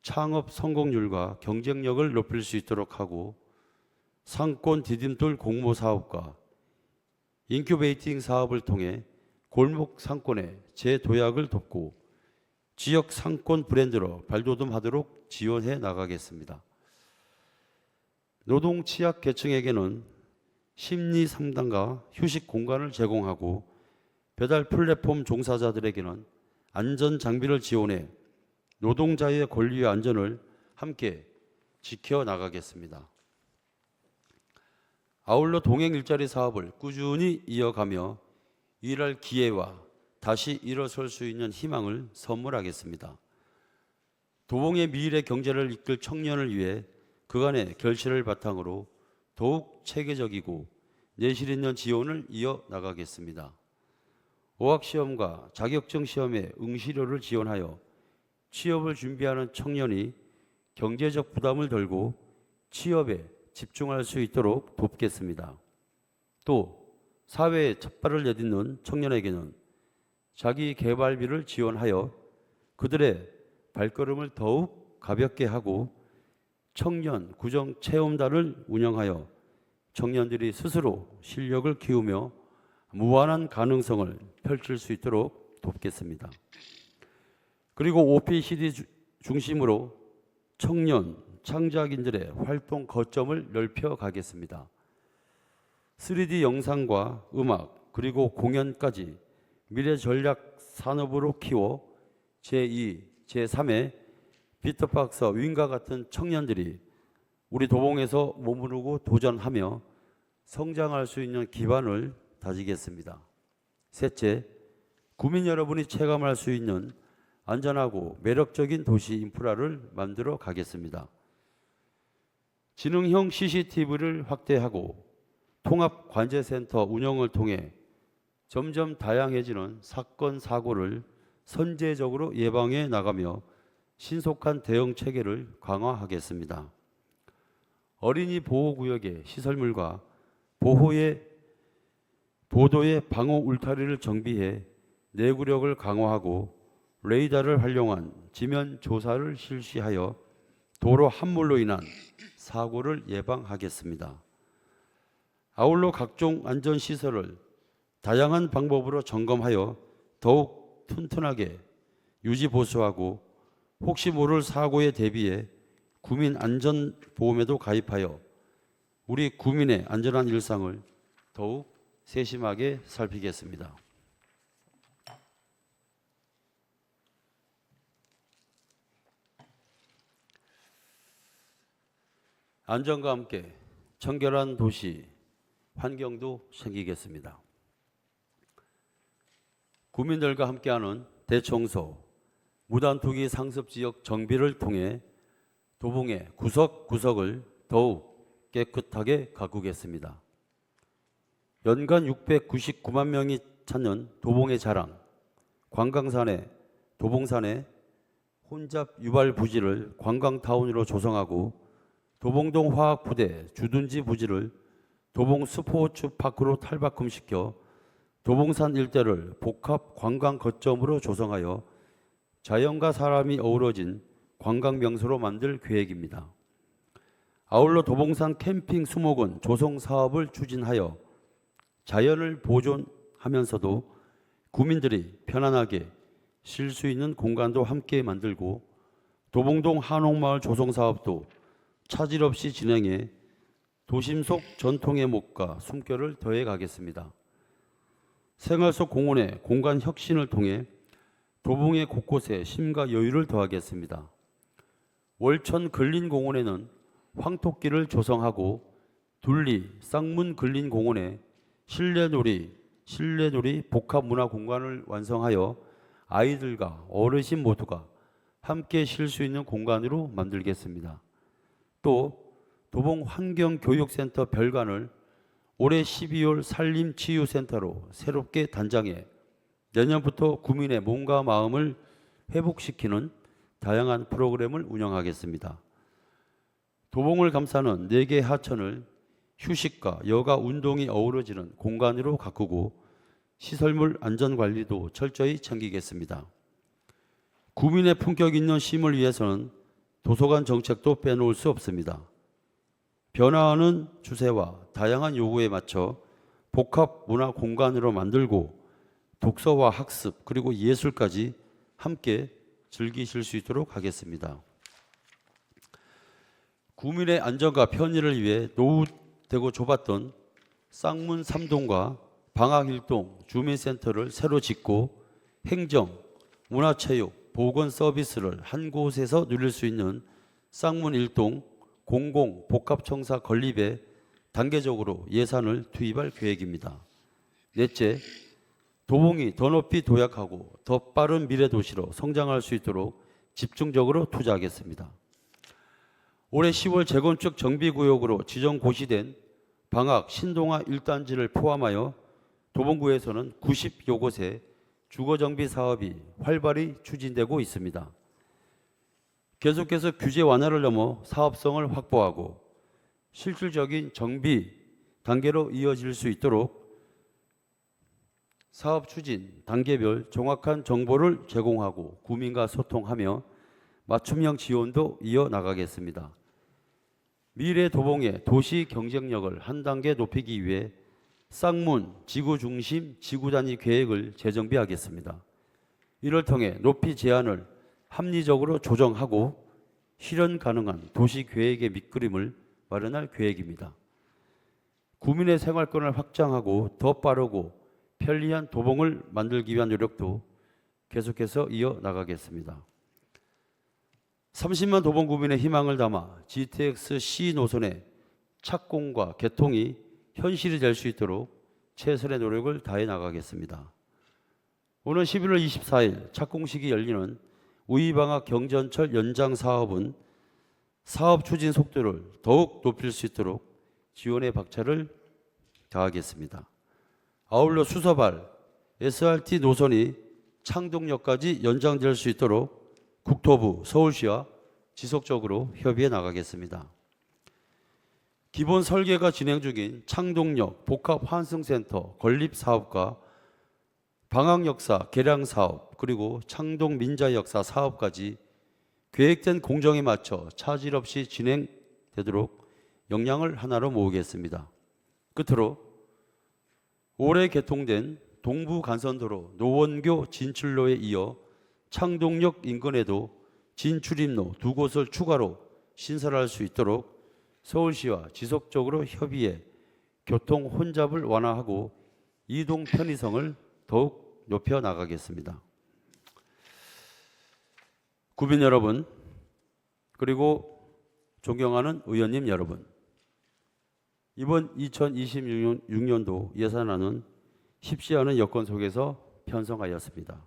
창업 성공률과 경쟁력을 높일 수 있도록 하고 상권 디딤돌 공모 사업과 인큐베이팅 사업을 통해 골목 상권의 재도약을 돕고 지역 상권 브랜드로 발돋움하도록 지원해 나가겠습니다. 노동 취약 계층에게는 심리 상담과 휴식 공간을 제공하고 배달 플랫폼 종사자들에게는 안전 장비를 지원해 노동자의 권리와 안전을 함께 지켜나가겠습니다. 아울러 동행 일자리 사업을 꾸준히 이어가며 일할 기회와 다시 일어설 수 있는 희망을 선물하겠습니다. 도봉의 미래 경제를 이끌 청년을 위해 그간의 결실을 바탕으로 더욱 체계적이고 내실 있는 지원을 이어나가겠습니다. 어학시험과 자격증 시험의 응시료를 지원하여 취업을 준비하는 청년이 경제적 부담을 덜고 취업에 집중할 수 있도록 돕겠습니다. 또 사회에 첫 발을 내딛는 청년에게는 자기 개발비를 지원하여 그들의 발걸음을 더욱 가볍게 하고 청년 구정 체험단을 운영하여 청년들이 스스로 실력을 키우며 무한한 가능성을 펼칠 수 있도록 돕겠습니다. 그리고 OPCD 중심으로 청년 창작인들의 활동 거점을 넓혀 가겠습니다. 3D 영상과 음악 그리고 공연까지 미래 전략 산업으로 키워 제2, 제3의 비트박스 윙과 같은 청년들이 우리 도봉에서 머무르고 도전하며 성장할 수 있는 기반을 다지겠습니다. 셋째, 구민 여러분이 체감할 수 있는 안전하고 매력적인 도시 인프라를 만들어 가겠습니다. 지능형 CCTV를 확대하고 통합관제센터 운영을 통해 점점 다양해지는 사건, 사고를 선제적으로 예방해 나가며 신속한 대응 체계를 강화하겠습니다. 어린이 보호구역의 시설물과 보도의 방호 울타리를 정비해 내구력을 강화하고 레이더를 활용한 지면 조사를 실시하여 도로 함몰로 인한 사고를 예방하겠습니다. 아울러 각종 안전시설을 다양한 방법으로 점검하여 더욱 튼튼하게 유지 보수하고 혹시 모를 사고에 대비해 구민 안전보험에도 가입하여 우리 구민의 안전한 일상을 더욱 세심하게 살피겠습니다. 안전과 함께 청결한 도시, 환경도 생기겠습니다. 구민들과 함께하는 대청소, 무단투기 상습지역 정비를 통해 도봉의 구석구석을 더욱 깨끗하게 가꾸겠습니다. 연간 699만 명이 찾는 도봉의 자랑, 도봉산의 혼잡 유발 부지를 관광타운으로 조성하고 도봉동 화학부대 주둔지 부지를 도봉 스포츠파크로 탈바꿈시켜 도봉산 일대를 복합 관광 거점으로 조성하여 자연과 사람이 어우러진 관광 명소로 만들 계획입니다. 아울러 도봉산 캠핑 수목원 조성 사업을 추진하여 자연을 보존하면서도 구민들이 편안하게 쉴 수 있는 공간도 함께 만들고 도봉동 한옥마을 조성 사업도 차질 없이 진행해 도심 속 전통의 목과 숨결을 더해 가겠습니다. 생활 속 공원의 공간 혁신을 통해 도봉의 곳곳에 쉼과 여유를 더하겠습니다. 월천 근린공원에는 황토길을 조성하고 둘리 쌍문 근린공원에 실내놀이 복합 문화 공간을 완성하여 아이들과 어르신 모두가 함께 쉴 수 있는 공간으로 만들겠습니다. 또 도봉 환경교육센터 별관을 올해 12월 산림치유센터로 새롭게 단장해 내년부터 구민의 몸과 마음을 회복시키는 다양한 프로그램을 운영하겠습니다. 도봉을 감싸는 4개 하천을 휴식과 여가 운동이 어우러지는 공간으로 가꾸고 시설물 안전관리도 철저히 챙기겠습니다. 구민의 품격 있는 쉼을 위해서는 도서관 정책도 빼놓을 수 없습니다. 변화하는 추세와 다양한 요구에 맞춰 복합 문화 공간으로 만들고 독서와 학습 그리고 예술까지 함께 즐기실 수 있도록 하겠습니다. 구민의 안전과 편의를 위해 노후되고 좁았던 쌍문 3동과 방학 1동 주민센터를 새로 짓고 행정, 문화체육, 보건 서비스를 한 곳에서 누릴 수 있는 쌍문 1동 공공 복합청사 건립에 단계적으로 예산을 투입할 계획입니다. 넷째, 도봉이 더 높이 도약하고 더 빠른 미래 도시로 성장할 수 있도록 집중적으로 투자하겠습니다. 올해 10월 재건축 정비구역으로 지정 고시된 방학 신동아 1단지를 포함하여 도봉구에서는 90여 곳에 주거정비 사업이 활발히 추진되고 있습니다. 계속해서 규제 완화를 넘어 사업성을 확보하고 실질적인 정비 단계로 이어질 수 있도록 사업 추진 단계별 정확한 정보를 제공하고 구민과 소통하며 맞춤형 지원도 이어나가겠습니다. 미래 도봉의 도시 경쟁력을 한 단계 높이기 위해 쌍문 지구중심 지구단위 계획을 재정비하겠습니다. 이를 통해 높이 제한을 합리적으로 조정하고 실현 가능한 도시 계획의 밑그림을 마련할 계획입니다. 구민의 생활권을 확장하고 더 빠르고 편리한 도봉을 만들기 위한 노력도 계속해서 이어나가겠습니다. 30만 도봉 구민의 희망을 담아 GTX-C 노선의 착공과 개통이 현실이 될 수 있도록 최선의 노력을 다해 나가겠습니다. 오늘 11월 24일 착공식이 열리는 우이방학 경전철 연장 사업은 사업 추진 속도를 더욱 높일 수 있도록 지원의 박차를 가하겠습니다. 아울러 수서발 SRT 노선이 창동역까지 연장될 수 있도록 국토부, 서울시와 지속적으로 협의해 나가겠습니다. 기본 설계가 진행 중인 창동역 복합환승센터 건립사업과 방학역사 개량사업 그리고 창동민자역사 사업까지 계획된 공정에 맞춰 차질 없이 진행되도록 역량을 하나로 모으겠습니다. 끝으로 올해 개통된 동부간선도로 노원교 진출로에 이어 창동역 인근에도 진출입로 2곳을 추가로 신설할 수 있도록 서울시와 지속적으로 협의해 교통 혼잡을 완화하고 이동 편의성을 더욱 높여 나가겠습니다. 국민 여러분, 그리고 존경하는 의원님 여러분, 이번 2026년도 예산안은 쉽지 않은 여건 속에서 편성하였습니다.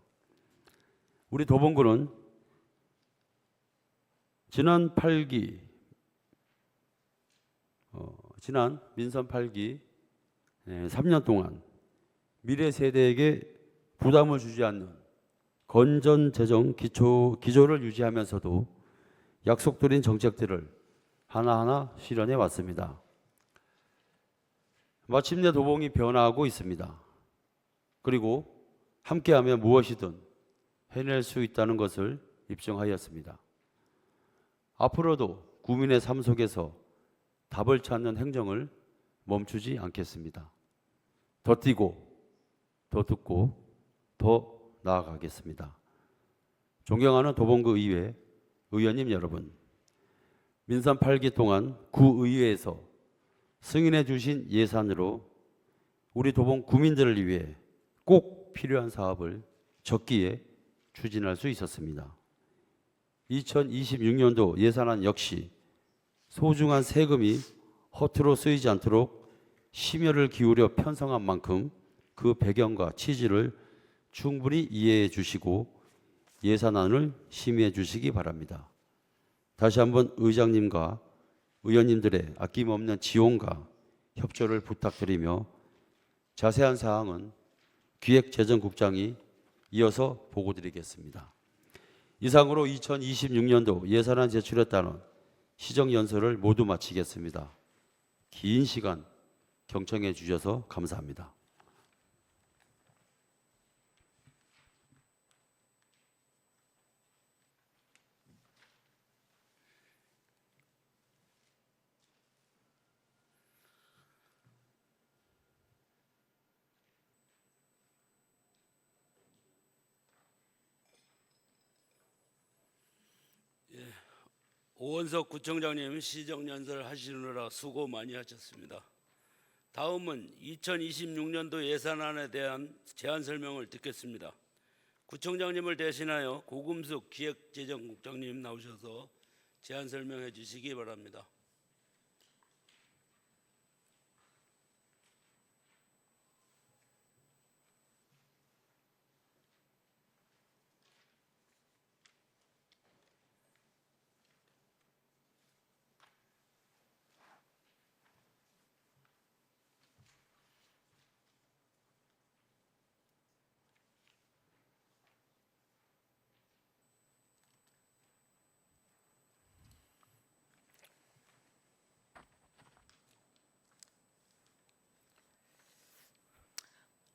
우리 도봉구는 지난 민선 8기 3년 동안 미래 세대에게 부담을 주지 않는 건전 재정 기조를 유지하면서도 약속드린 정책들을 하나하나 실현해 왔습니다. 마침내 도봉이 변화하고 있습니다. 그리고 함께하면 무엇이든 해낼 수 있다는 것을 입증하였습니다. 앞으로도 국민의 삶 속에서 답을 찾는 행정을 멈추지 않겠습니다. 더 뛰고 더 듣고 더 나아가겠습니다. 존경하는 도봉구 의회 의원님 여러분, 민선 8기 동안 구의회에서 승인해 주신 예산으로 우리 도봉 구민들을 위해 꼭 필요한 사업을 적기에 추진할 수 있었습니다. 2026년도 예산안 역시 소중한 세금이 허투루 쓰이지 않도록 심혈을 기울여 편성한 만큼 그 배경과 취지를 충분히 이해해 주시고 예산안을 심의해 주시기 바랍니다. 다시 한번 의장님과 의원님들의 아낌없는 지원과 협조를 부탁드리며 자세한 사항은 기획재정국장이 이어서 보고드리겠습니다. 이상으로 2026년도 예산안 제출에 따른 시정연설을 모두 마치겠습니다. 긴 시간 경청해 주셔서 감사합니다. 오원석 구청장님 시정연설 하시느라 수고 많이 하셨습니다. 다음은 2026년도 예산안에 대한 제안 설명을 듣겠습니다. 구청장님을 대신하여 고금숙 기획재정국장님 나오셔서 제안 설명해 주시기 바랍니다.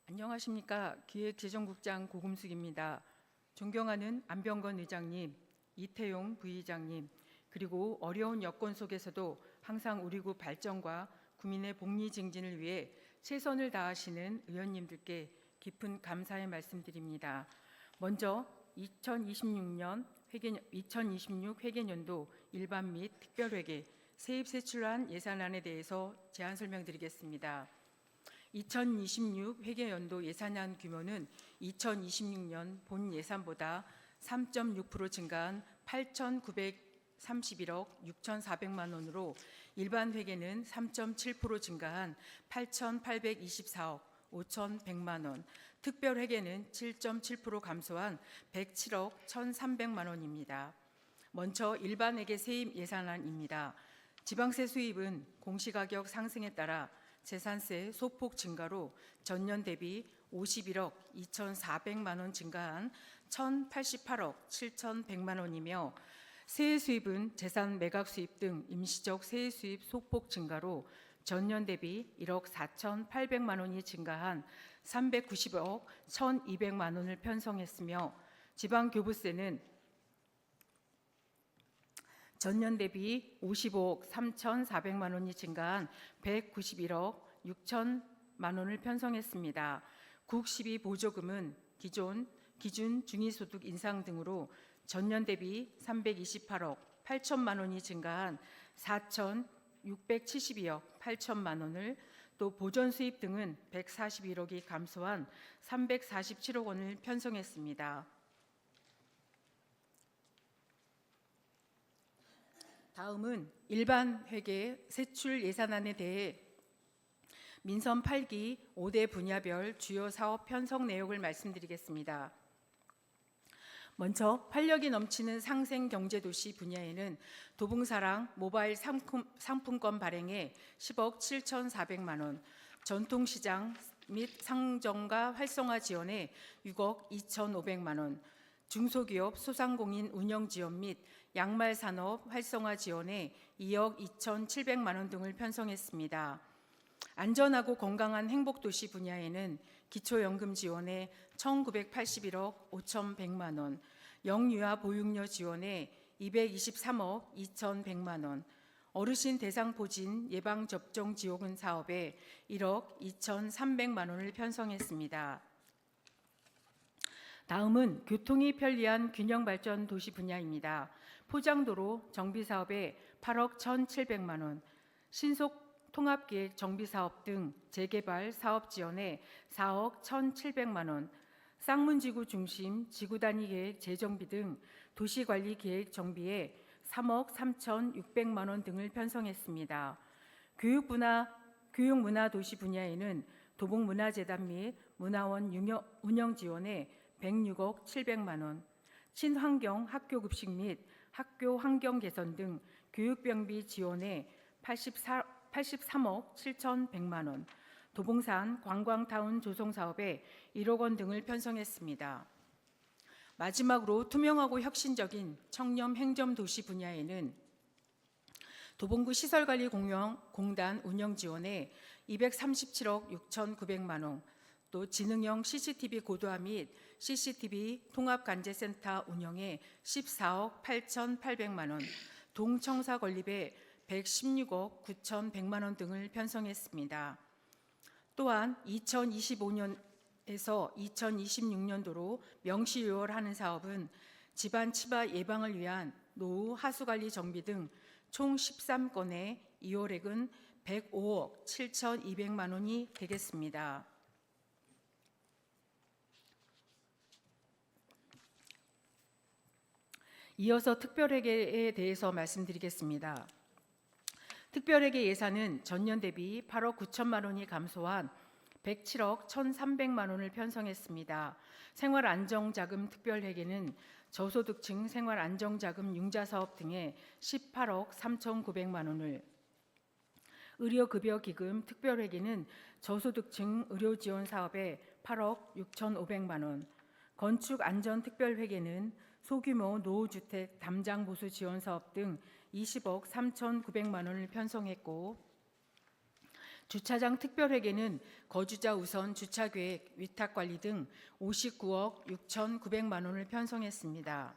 안녕하십니까. 기획재정국장 고금숙입니다. 존경하는 안병건 의장님, 이태용 부의장님, 그리고 어려운 여건 속에서도 항상 우리 구 발전과 국민의 복리 증진을 위해 최선을 다하시는 의원님들께 깊은 감사의 말씀드립니다. 먼저 2026 회계년도 일반 및 특별회계 세입세출안 예산안에 대해서 제안 설명드리겠습니다. 2026 회계연도 예산안 규모는 2026년 본 예산보다 3.6% 증가한 8,931억 6,400만 원으로 일반 회계는 3.7% 증가한 8,824억 5,100만 원, 특별 회계는 7.7% 감소한 107억 1,300만 원입니다. 먼저 일반 회계 세입 예산안입니다. 지방세 수입은 공시가격 상승에 따라 재산세 소폭 증가로 전년 대비 51억 2,400만 원 증가한 1,088억 7,100만 원이며 세액 수입은 재산 매각 수입 등 임시적 세액 수입 소폭 증가로 전년 대비 1억 4,800만 원이 증가한 390억 1,200만 원을 편성했으며 지방교부세는 전년 대비 55억 3,400만 원이 증가한 191억 6천만 원을 편성했습니다. 국12 보조금은 기준 중위소득 인상 등으로 전년 대비 328억 8천만 원이 증가한 4,672억 8천만 원을, 또 보전 수입 등은 141억이 감소한 347억 원을 편성했습니다. 다음은 일반 회계 세출 예산안에 대해 민선 8기 5대 분야별 주요 사업 편성 내역을 말씀드리겠습니다. 먼저 활력이 넘치는 상생 경제도시 분야에는 도봉사랑 모바일 상품권 발행에 10억 7,400만 원, 전통시장 및 상점가 활성화 지원에 6억 2,500만 원, 중소기업 소상공인 운영 지원 및 양말 산업 활성화 지원에 2억 2,700만 원 등을 편성했습니다. 안전하고 건강한 행복도시 분야에는 기초연금 지원에 1,981억 5,100만 원, 영유아 보육료 지원에 223억 2,100만 원, 어르신 대상포진 예방접종 지원금 사업에 1억 2,300만 원을 편성했습니다. 다음은 교통이 편리한 균형발전 도시 분야입니다. 포장도로 정비사업에 8억 1,700만 원, 신속 통합기획 정비사업 등 재개발 사업 지원에 4억 1,700만 원, 쌍문지구 중심 지구단위 계획 재정비 등 도시관리 계획 정비에 3억 3,600만 원 등을 편성했습니다. 교육문화도시 분야에는 도봉문화재단 및 문화원 운영 지원에 106억 700만 원, 친환경 학교급식 및 학교 환경 개선 등 교육병비 지원에 83억 7,100만 원, 도봉산 관광타운 조성 사업에 1억 원 등을 편성했습니다. 마지막으로 투명하고 혁신적인 청렴 행정도시 분야에는 도봉구 시설관리공단 운영 지원에 237억 6,900만 원, 또 지능형 CCTV 고도화 및 CCTV 통합관제센터 운영에 14억 8,800만 원, 동청사 건립에 116억 9,100만 원 등을 편성했습니다. 또한 2025년에서 2026년도로 명시요월하는 사업은 집안 치바 예방을 위한 노후 하수관리 정비 등 총 13건에 이월액은 105억 7,200만 원이 되겠습니다. 이어서 특별회계에 대해서 말씀드리겠습니다. 특별회계 예산은 전년 대비 8억 9천만 원이 감소한 107억 1,300만 원을 편성했습니다. 생활안정자금 특별회계는 저소득층 생활안정자금 융자사업 등에 18억 3,900만 원을, 의료급여기금 특별회계는 저소득층 의료지원사업에 8억 6,500만 원, 건축안전특별회계는 소규모 노후주택 담장보수 지원사업 등 20억 3,900만 원을 편성했고, 주차장 특별회계는 거주자 우선 주차계획, 위탁관리 등 59억 6,900만 원을 편성했습니다.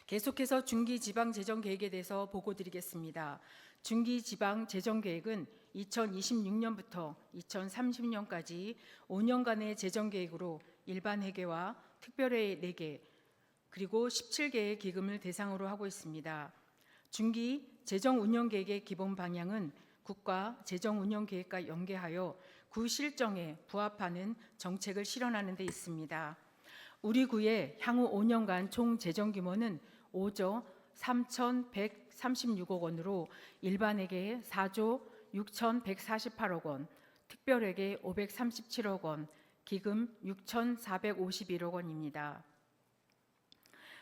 계속해서 중기지방재정계획에 대해서 보고드리겠습니다. 중기지방재정계획은 2026년부터 2030년까지 5년간의 재정계획으로 일반회계와 특별회계 4개, 그리고 17개의 기금을 대상으로 하고 있습니다. 중기 재정운영계획의 기본 방향은 국가 재정운영계획과 연계하여 구 실정에 부합하는 정책을 실현하는 데 있습니다. 우리 구의 향후 5년간 총 재정 규모는 5조 3,136억 원으로 일반회계 4조 6,148억 원, 특별회계 537억 원, 기금 6,451억 원입니다.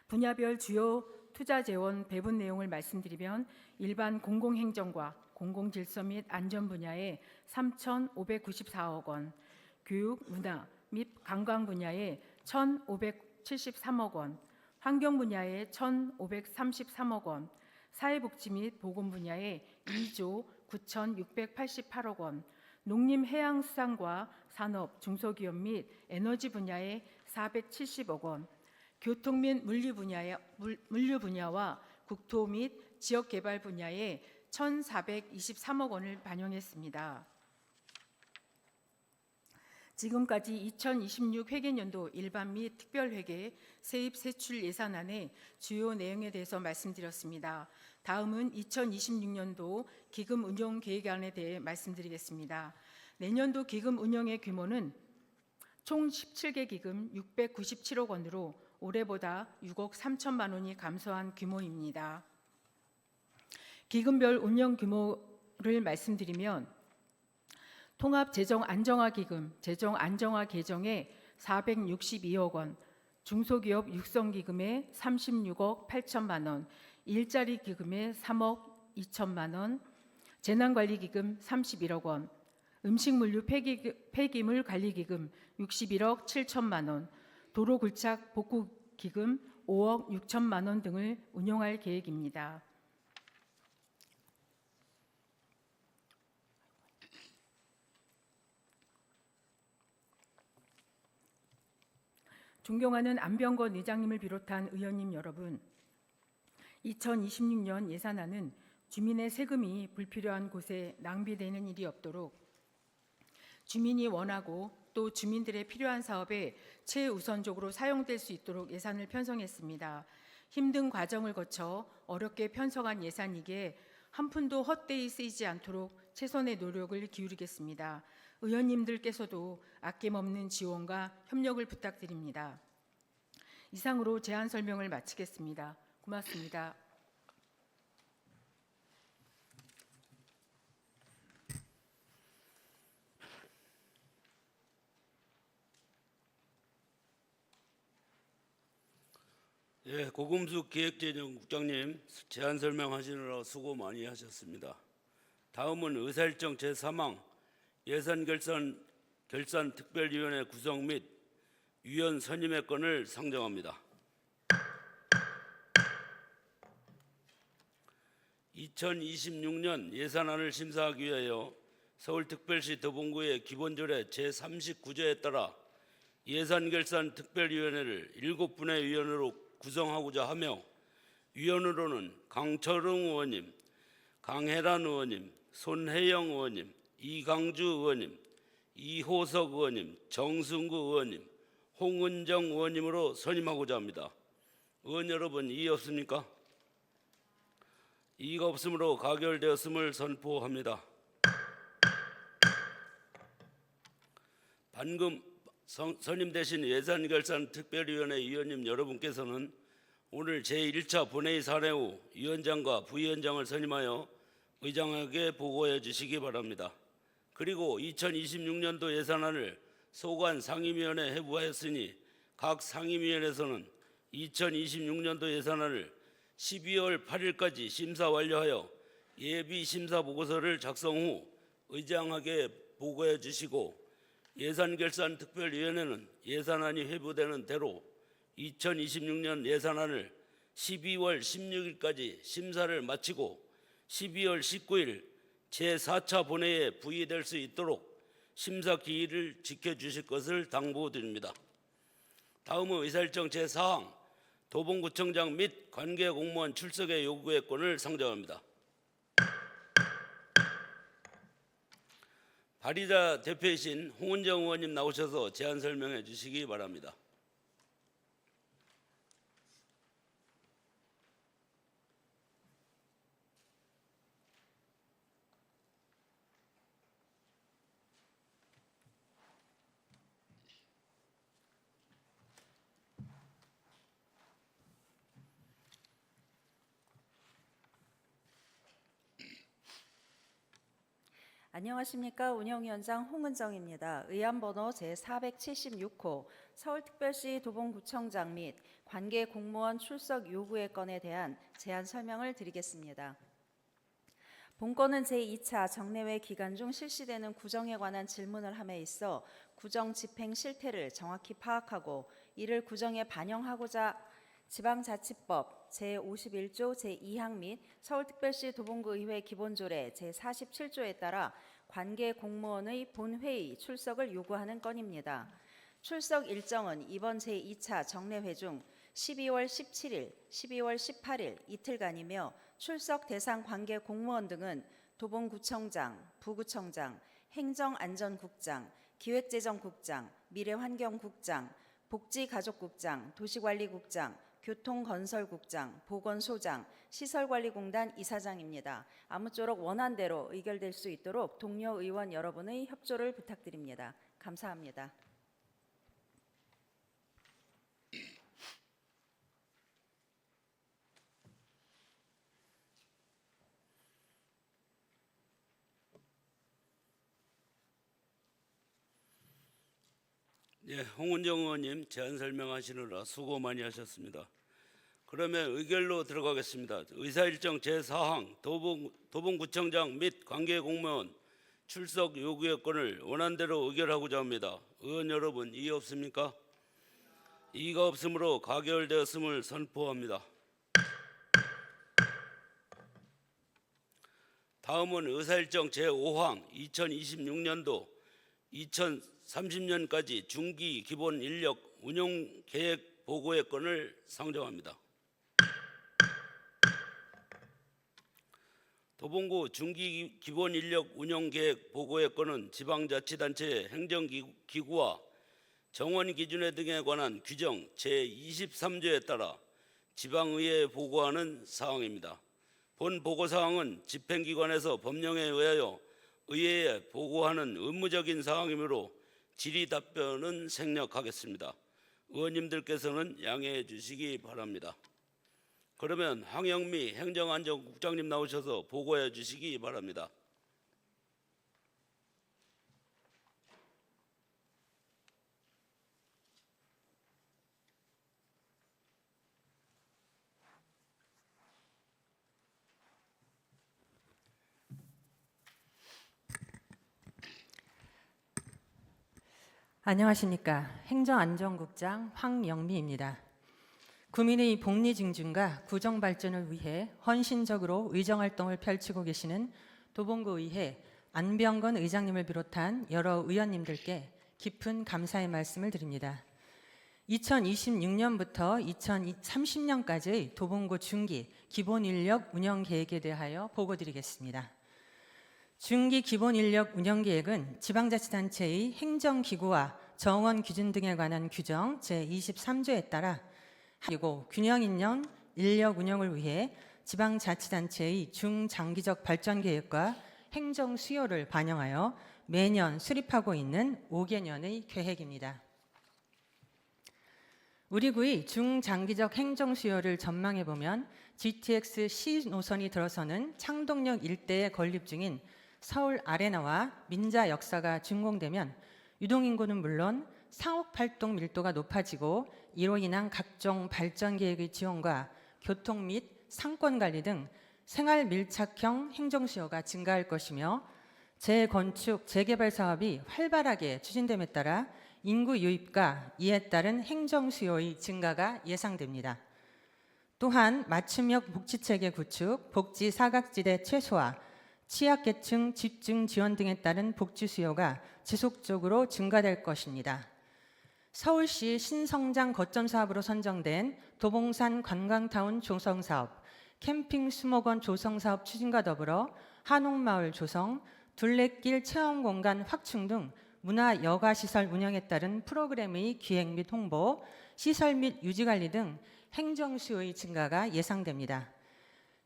분야별 주요 투자 재원 배분 내용을 말씀드리면 일반 공공행정과 공공질서 및 안전 분야에 3,594억 원, 교육, 문화 및 관광 분야에 1,573억 원, 환경 분야에 1,533억 원, 사회복지 및 보건 분야에 2조 9,688억 원, 농림해양수산과 산업, 중소기업 및 에너지 분야에 470억 원, 교통 및 물류 분야와 국토 및 지역개발 분야에 1,423억 원을 반영했습니다. 지금까지 2026 회계연도 일반 및 특별회계 세입 세출 예산안의 주요 내용에 대해서 말씀드렸습니다. 다음은 2026년도 기금 운용 계획안에 대해 말씀드리겠습니다. 내년도 기금 운용의 규모는 총 17개 기금 697억 원으로 올해보다 6억 3천만 원이 감소한 규모입니다. 기금별 운영 규모를 말씀드리면 통합재정안정화기금 재정안정화 계정에 462억 원, 중소기업 육성기금에 36억 8천만 원, 일자리 기금에 3억 2천만 원, 재난관리기금 31억 원, 음식물류 폐기물 관리기금 61억 7천만 원, 도로굴착 복구기금 5억 6천만 원 등을 운용할 계획입니다. 존경하는 안병건 의장님을 비롯한 의원님 여러분, 2026년 예산안은 주민의 세금이 불필요한 곳에 낭비되는 일이 없도록 주민이 원하고 또 주민들의 필요한 사업에 최우선적으로 사용될 수 있도록 예산을 편성했습니다. 힘든 과정을 거쳐 어렵게 편성한 예산이기에 한 푼도 헛되이 쓰이지 않도록 최선의 노력을 기울이겠습니다. 의원님들께서도 아낌없는 지원과 협력을 부탁드립니다. 이상으로 제안 설명을 마치겠습니다. 고맙습니다. 예, 고금숙 기획재정국장님 제안 설명하시느라 수고 많이 하셨습니다. 다음은 의사일정 제3항 예산결산특별위원회 구성 및 위원 선임의 건을 상정합니다. 2026년 예산안을 심사하기 위하여 서울특별시 도봉구의 기본조례 제39조에 따라 예산결산특별위원회를 7분의 위원으로 구성하고자 하며 위원으로는 강철웅 의원님, 강혜란 의원님, 손혜영 의원님, 이강주 의원님, 이호석 의원님, 정승구 의원님, 홍은정 의원님으로 선임하고자 합니다. 의원 여러분, 이의 없습니까? 이의가 없으므로 가결되었음을 선포합니다. 방금 선임되신 예산결산특별위원회 위원님 여러분께서는 오늘 제1차 본회의 사례 후 위원장과 부위원장을 선임하여 의장에게 보고해 주시기 바랍니다. 그리고 2026년도 예산안을 소관 상임위원회에 회부하였으니 각 상임위원회에서는 2026년도 예산안을 12월 8일까지 심사 완료하여 예비 심사 보고서를 작성 후 의장에게 보고해 주시고 예산결산특별위원회는 예산안이 회부되는 대로 2026년 예산안을 12월 16일까지 심사를 마치고 12월 19일 제4차 본회의에 부의될 수 있도록 심사 기일을 지켜주실 것을 당부드립니다. 다음은 의사일정 제4항 도봉구청장 및 관계 공무원 출석의 요구의 건을 상정합니다. 발의자 대표이신 홍은정 의원님 나오셔서 제안 설명해 주시기 바랍니다. 안녕하십니까. 운영위원장 홍은정입니다. 의안번호 제476호 서울특별시 도봉구청장 및 관계 공무원 출석 요구의 건에 대한 제안 설명을 드리겠습니다. 본건은 제2차 정례회 기간 중 실시되는 구정에 관한 질문을 함에 있어 구정 집행 실태를 정확히 파악하고 이를 구정에 반영하고자 지방자치법 제51조 제2항 및 서울특별시 도봉구의회 기본조례 제47조에 따라 관계 공무원의 본회의 출석을 요구하는 건입니다. 출석 일정은 이번 제2차 정례회 중 12월 17일, 12월 18일 이틀간이며 출석 대상 관계 공무원 등은 도봉구청장, 부구청장, 행정안전국장, 기획재정국장, 미래환경국장, 복지가족국장, 도시관리국장, 교통건설국장, 보건소장, 시설관리공단 이사장입니다. 아무쪼록 원안대로 의결될 수 있도록 동료 의원 여러분의 협조를 부탁드립니다. 감사합니다. 예, 홍은정 의원님 제안 설명하시느라 수고 많이 하셨습니다. 그러면 의결로 들어가겠습니다. 의사일정 제4항 도봉구청장 및 관계공무원 출석 요구 여건을 원안대로 의결하고자 합니다. 의원 여러분 이의 없습니까? 이의가 없으므로 가결되었음을 선포합니다. 다음은 의사일정 제5항 2026년도 2030년까지 중기 기본 인력 운용 계획 보고의 건을 상정합니다. 도봉구 중기 기본 인력 운용 계획 보고의 건은 지방자치단체의 행정기구와 정원기준회 등에 관한 규정 제23조에 따라 지방의회에 보고하는 사항입니다. 본 보고사항은 집행기관에서 법령에 의하여 의회에 보고하는 의무적인 사항이므로 질의 답변은 생략하겠습니다. 의원님들께서는 양해해 주시기 바랍니다. 그러면 황영미 행정안전국장님 나오셔서 보고해 주시기 바랍니다. 안녕하십니까. 행정안전국장 황영미입니다. 구민의 복리 증진과 구정 발전을 위해 헌신적으로 의정활동을 펼치고 계시는 도봉구의회 안병건 의장님을 비롯한 여러 의원님들께 깊은 감사의 말씀을 드립니다. 2026년부터 2030년까지의 도봉구 중기 기본인력 운영계획에 대하여 보고드리겠습니다. 중기 기본인력 운영계획은 지방자치단체의 행정기구와 정원 기준 등에 관한 규정 제23조에 따라 그리고 균형있는 인력 운영을 위해 지방자치단체의 중장기적 발전계획과 행정 수요를 반영하여 매년 수립하고 있는 5개년의 계획입니다. 우리 구의 중장기적 행정 수요를 전망해 보면 GTX C 노선이 들어서는 창동역 일대에 건립 중인 서울 아레나와 민자 역사가 준공되면 유동인구는 물론 상업 활동 밀도가 높아지고 이로 인한 각종 발전 계획의 지원과 교통 및 상권 관리 등 생활 밀착형 행정 수요가 증가할 것이며 재건축, 재개발 사업이 활발하게 추진됨에 따라 인구 유입과 이에 따른 행정 수요의 증가가 예상됩니다. 또한 맞춤형 복지체계 구축, 복지 사각지대 최소화, 취약계층 집중 지원 등에 따른 복지 수요가 지속적으로 증가될 것입니다. 서울시 신성장 거점 사업으로 선정된 도봉산 관광타운 조성 사업, 캠핑 수목원 조성 사업 추진과 더불어 한옥마을 조성, 둘레길 체험 공간 확충 등 문화 여가 시설 운영에 따른 프로그램의 기획 및 홍보, 시설 및 유지 관리 등 행정 수요의 증가가 예상됩니다.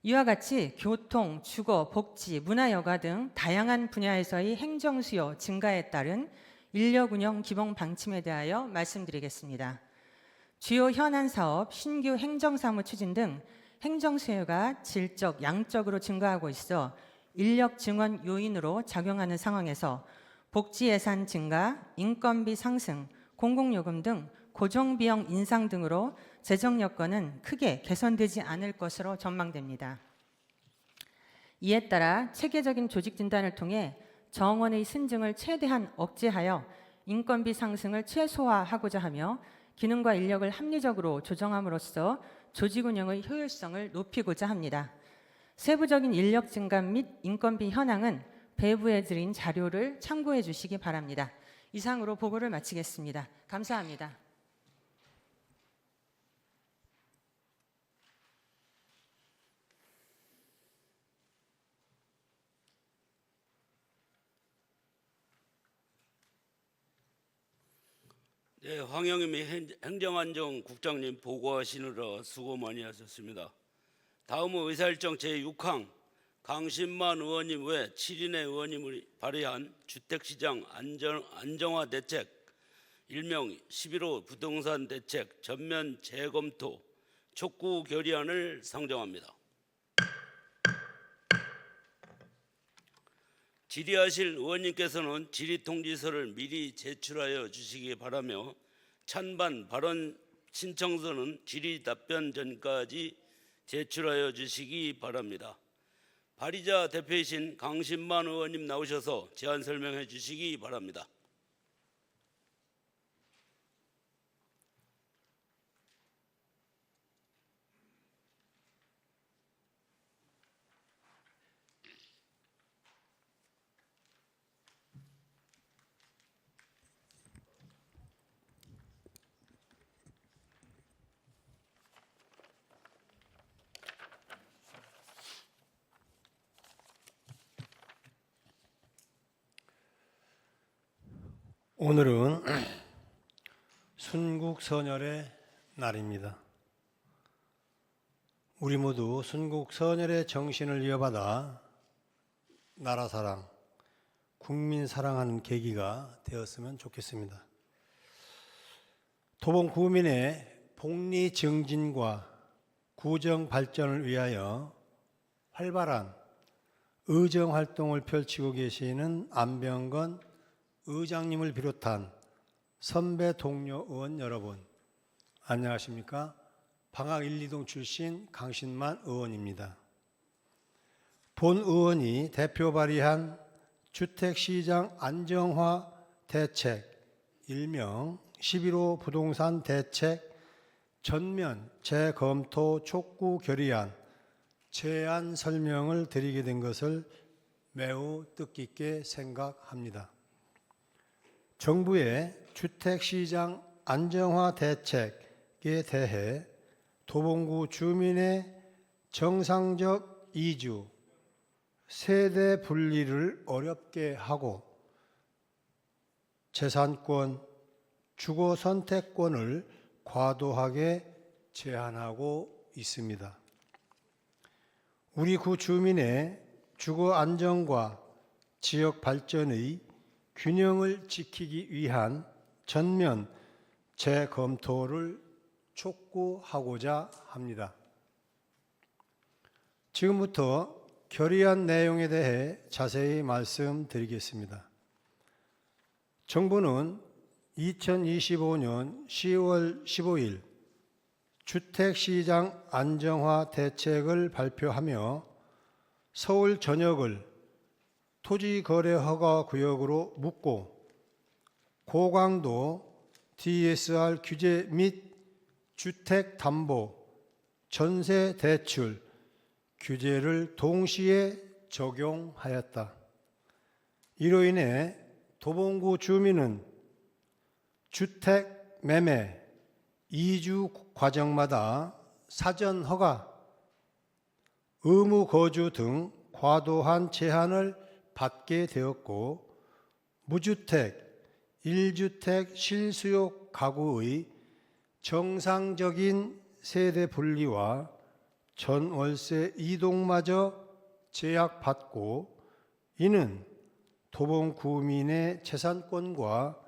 이와 같이 교통, 주거, 복지, 문화여가 등 다양한 분야에서의 행정 수요 증가에 따른 인력 운영 기본 방침에 대하여 말씀드리겠습니다. 주요 현안 사업, 신규 행정사무 추진 등 행정 수요가 질적, 양적으로 증가하고 있어 인력 증원 요인으로 작용하는 상황에서 복지 예산 증가, 인건비 상승, 공공요금 등 고정비용 인상 등으로 재정 여건은 크게 개선되지 않을 것으로 전망됩니다. 이에 따라 체계적인 조직 진단을 통해 정원의 신증을 최대한 억제하여 인건비 상승을 최소화하고자 하며 기능과 인력을 합리적으로 조정함으로써 조직 운영의 효율성을 높이고자 합니다. 세부적인 인력 증감 및 인건비 현황은 배부해 드린 자료를 참고해 주시기 바랍니다. 이상으로 보고를 마치겠습니다. 감사합니다. 네, 황영임이 행정안전국장님 보고하시느라 수고 많이 하셨습니다. 다음은 의사일정 제6항 강신만 의원님 외 7인의 의원님이 발의한 주택시장 안정화 대책, 일명 11호 부동산 대책 전면 재검토 촉구 결의안을 상정합니다. 질의하실 의원님께서는 질의통지서를 미리 제출하여 주시기 바라며 찬반 발언 신청서는 질의 답변 전까지 제출하여 주시기 바랍니다. 발의자 대표이신 강신만 의원님 나오셔서 제안 설명해 주시기 바랍니다. 오늘은 순국선열의 날입니다. 우리 모두 순국선열의 정신을 이어받아 나라 사랑, 국민 사랑하는 계기가 되었으면 좋겠습니다. 도봉 구민의 복리 증진과 구정 발전을 위하여 활발한 의정 활동을 펼치고 계시는 안병건 의장님을 비롯한 선배 동료 의원 여러분, 안녕하십니까? 방학 1, 2동 출신 강신만 의원입니다. 본 의원이 대표 발의한 주택시장 안정화 대책, 일명 11호 부동산 대책 전면 재검토 촉구 결의안 제안 설명을 드리게 된 것을 매우 뜻깊게 생각합니다. 정부의 주택시장 안정화 대책에 대해 도봉구 주민의 정상적 이주, 세대 분리를 어렵게 하고 재산권, 주거 선택권을 과도하게 제한하고 있습니다. 우리 구 주민의 주거 안정과 지역 발전의 균형을 지키기 위한 전면 재검토를 촉구하고자 합니다. 지금부터 결의안 내용에 대해 자세히 말씀드리겠습니다. 정부는 2025년 10월 15일 주택시장 안정화 대책을 발표하며 서울 전역을 토지거래허가구역으로 묶고 고강도 DSR 규제 및 주택담보, 전세대출 규제를 동시에 적용하였다. 이로 인해 도봉구 주민은 주택 매매, 이주 과정마다 사전 허가, 의무 거주 등 과도한 제한을 받게 되었고 무주택, 1주택 실수요 가구의 정상적인 세대 분리와 전월세 이동마저 제약받고 이는 도봉구민의 재산권과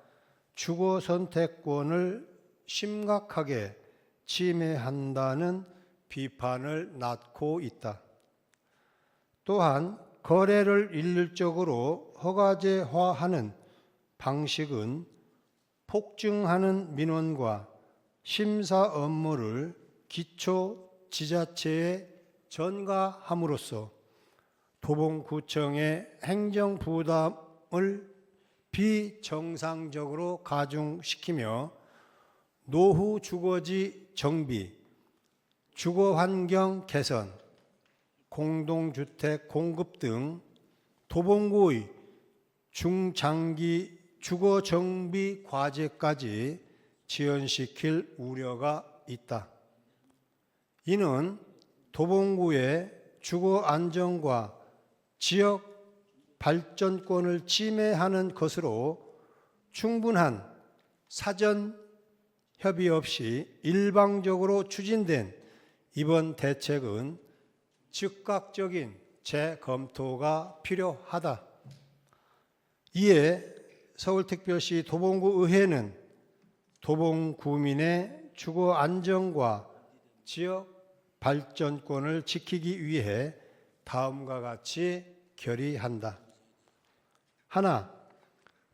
주거 선택권을 심각하게 침해한다는 비판을 낳고 있다. 또한 거래를 일률적으로 허가제화하는 방식은 폭증하는 민원과 심사 업무를 기초지자체에 전가함으로써 도봉구청의 행정 부담을 비정상적으로 가중시키며 노후 주거지 정비, 주거환경 개선, 공동주택 공급 등 도봉구의 중장기 주거 정비 과제까지 지연시킬 우려가 있다. 이는 도봉구의 주거 안정과 지역 발전권을 침해하는 것으로 충분한 사전 협의 없이 일방적으로 추진된 이번 대책은 즉각적인 재검토가 필요하다. 이에 서울특별시 도봉구의회는 도봉구민의 주거 안정과 지역 발전권을 지키기 위해 다음과 같이 결의한다. 하나,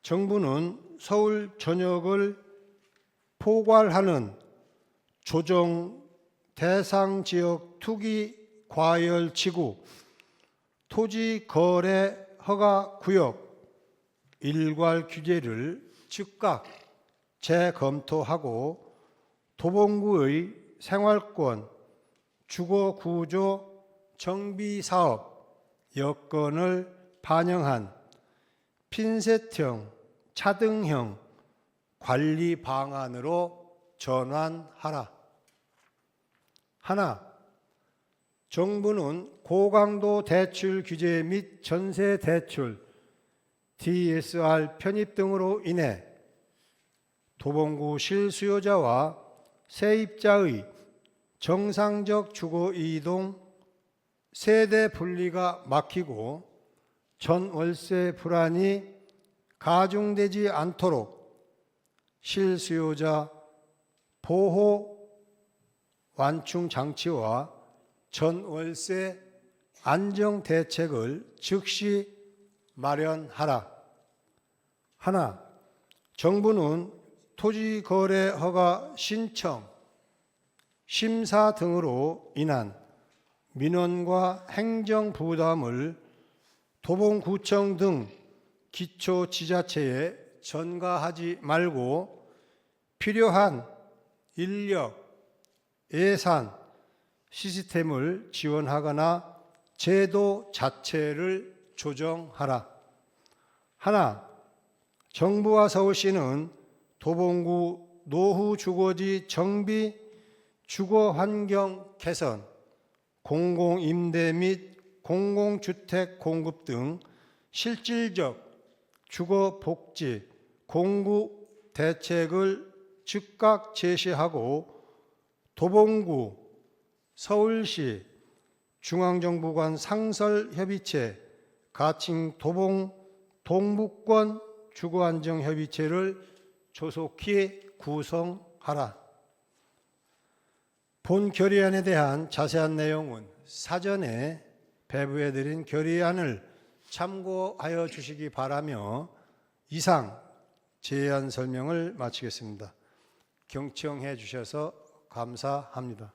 정부는 서울 전역을 포괄하는 조정 대상 지역 투기 과열 지구 토지 거래 허가 구역 일괄 규제를 즉각 재검토하고 도봉구의 생활권 주거 구조 정비 사업 여건을 반영한 핀셋형, 차등형 관리 방안으로 전환하라. 하나, 정부는 고강도 대출 규제 및 전세 대출, DSR 편입 등으로 인해 도봉구 실수요자와 세입자의 정상적 주거 이동, 세대 분리가 막히고 전월세 불안이 가중되지 않도록 실수요자 보호 완충 장치와 전월세 안정 대책을 즉시 마련하라. 하나, 정부는 토지 거래 허가 신청, 심사 등으로 인한 민원과 행정 부담을 도봉구청 등 기초지자체에 전가하지 말고 필요한 인력, 예산, 시스템을 지원하거나 제도 자체를 조정하라. 하나, 정부와 서울시는 도봉구 노후 주거지 정비, 주거 환경 개선, 공공임대 및 공공주택 공급 등 실질적 주거 복지 공급 대책을 즉각 제시하고 도봉구, 서울시, 중앙정부 간 상설협의체, 가칭 도봉 동북권 주거안정협의체를 조속히 구성하라. 본 결의안에 대한 자세한 내용은 사전에 배부해드린 결의안을 참고하여 주시기 바라며 이상 제안 설명을 마치겠습니다. 경청해 주셔서 감사합니다.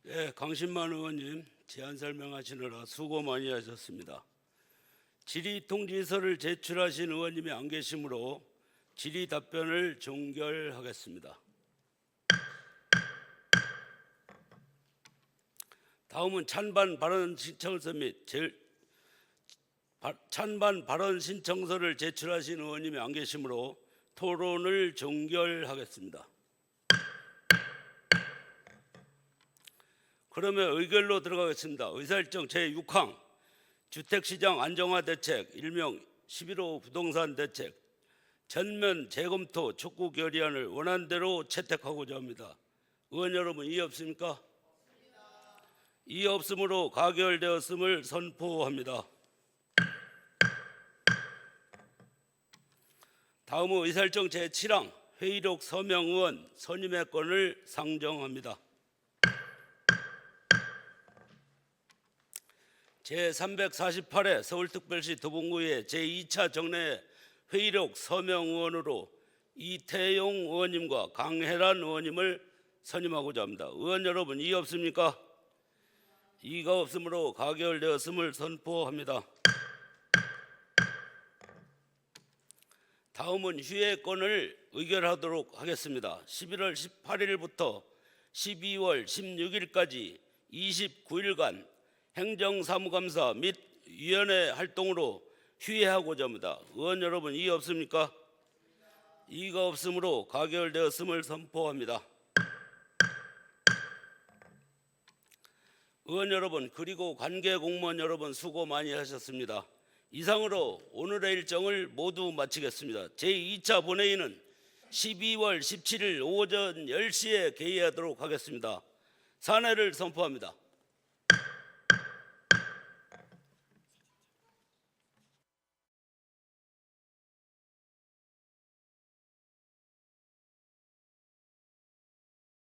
네, 강신만 의원님 제안 설명하시느라 수고 많이 하셨습니다. 질의 통지서를 제출하신 의원님이 안 계시므로 질의 답변을 종결하겠습니다. 다음은 찬반 발언 신청서 및 찬반 발언 신청서를 제출하신 의원님이 안 계시므로 토론을 종결하겠습니다. 그러면 의결로 들어가겠습니다. 의사일정 제6항 주택시장 안정화 대책 일명 11호 부동산 대책 전면 재검토 촉구 결의안을 원안대로 채택하고자 합니다. 의원 여러분 이의 없습니까? 이의 없으므로 가결되었음을 선포합니다. 다음은 의사일정 제7항 회의록 서명 의원 선임의 건을 상정합니다. 제348회 서울특별시 도봉구의 제2차 정례 회의록 서명 의원으로 이태용 의원님과 강혜란 의원님을 선임하고자 합니다. 의원 여러분, 이의 없습니까? 이의가 없으므로 가결되었음을 선포합니다. 다음은 휴회 건을 의결하도록 하겠습니다. 11월 18일부터 12월 16일까지 29일간 행정사무감사 및 위원회 활동으로 휴회하고자 합니다. 의원 여러분, 이의 없습니까? 이의가 없으므로 가결되었음을 선포합니다. 의원 여러분, 그리고 관계 공무원 여러분, 수고 많이 하셨습니다. 이상으로 오늘의 일정을 모두 마치겠습니다. 제2차 본회의는 12월 17일 오전 10시에 개의하도록 하겠습니다. 산회를 선포합니다.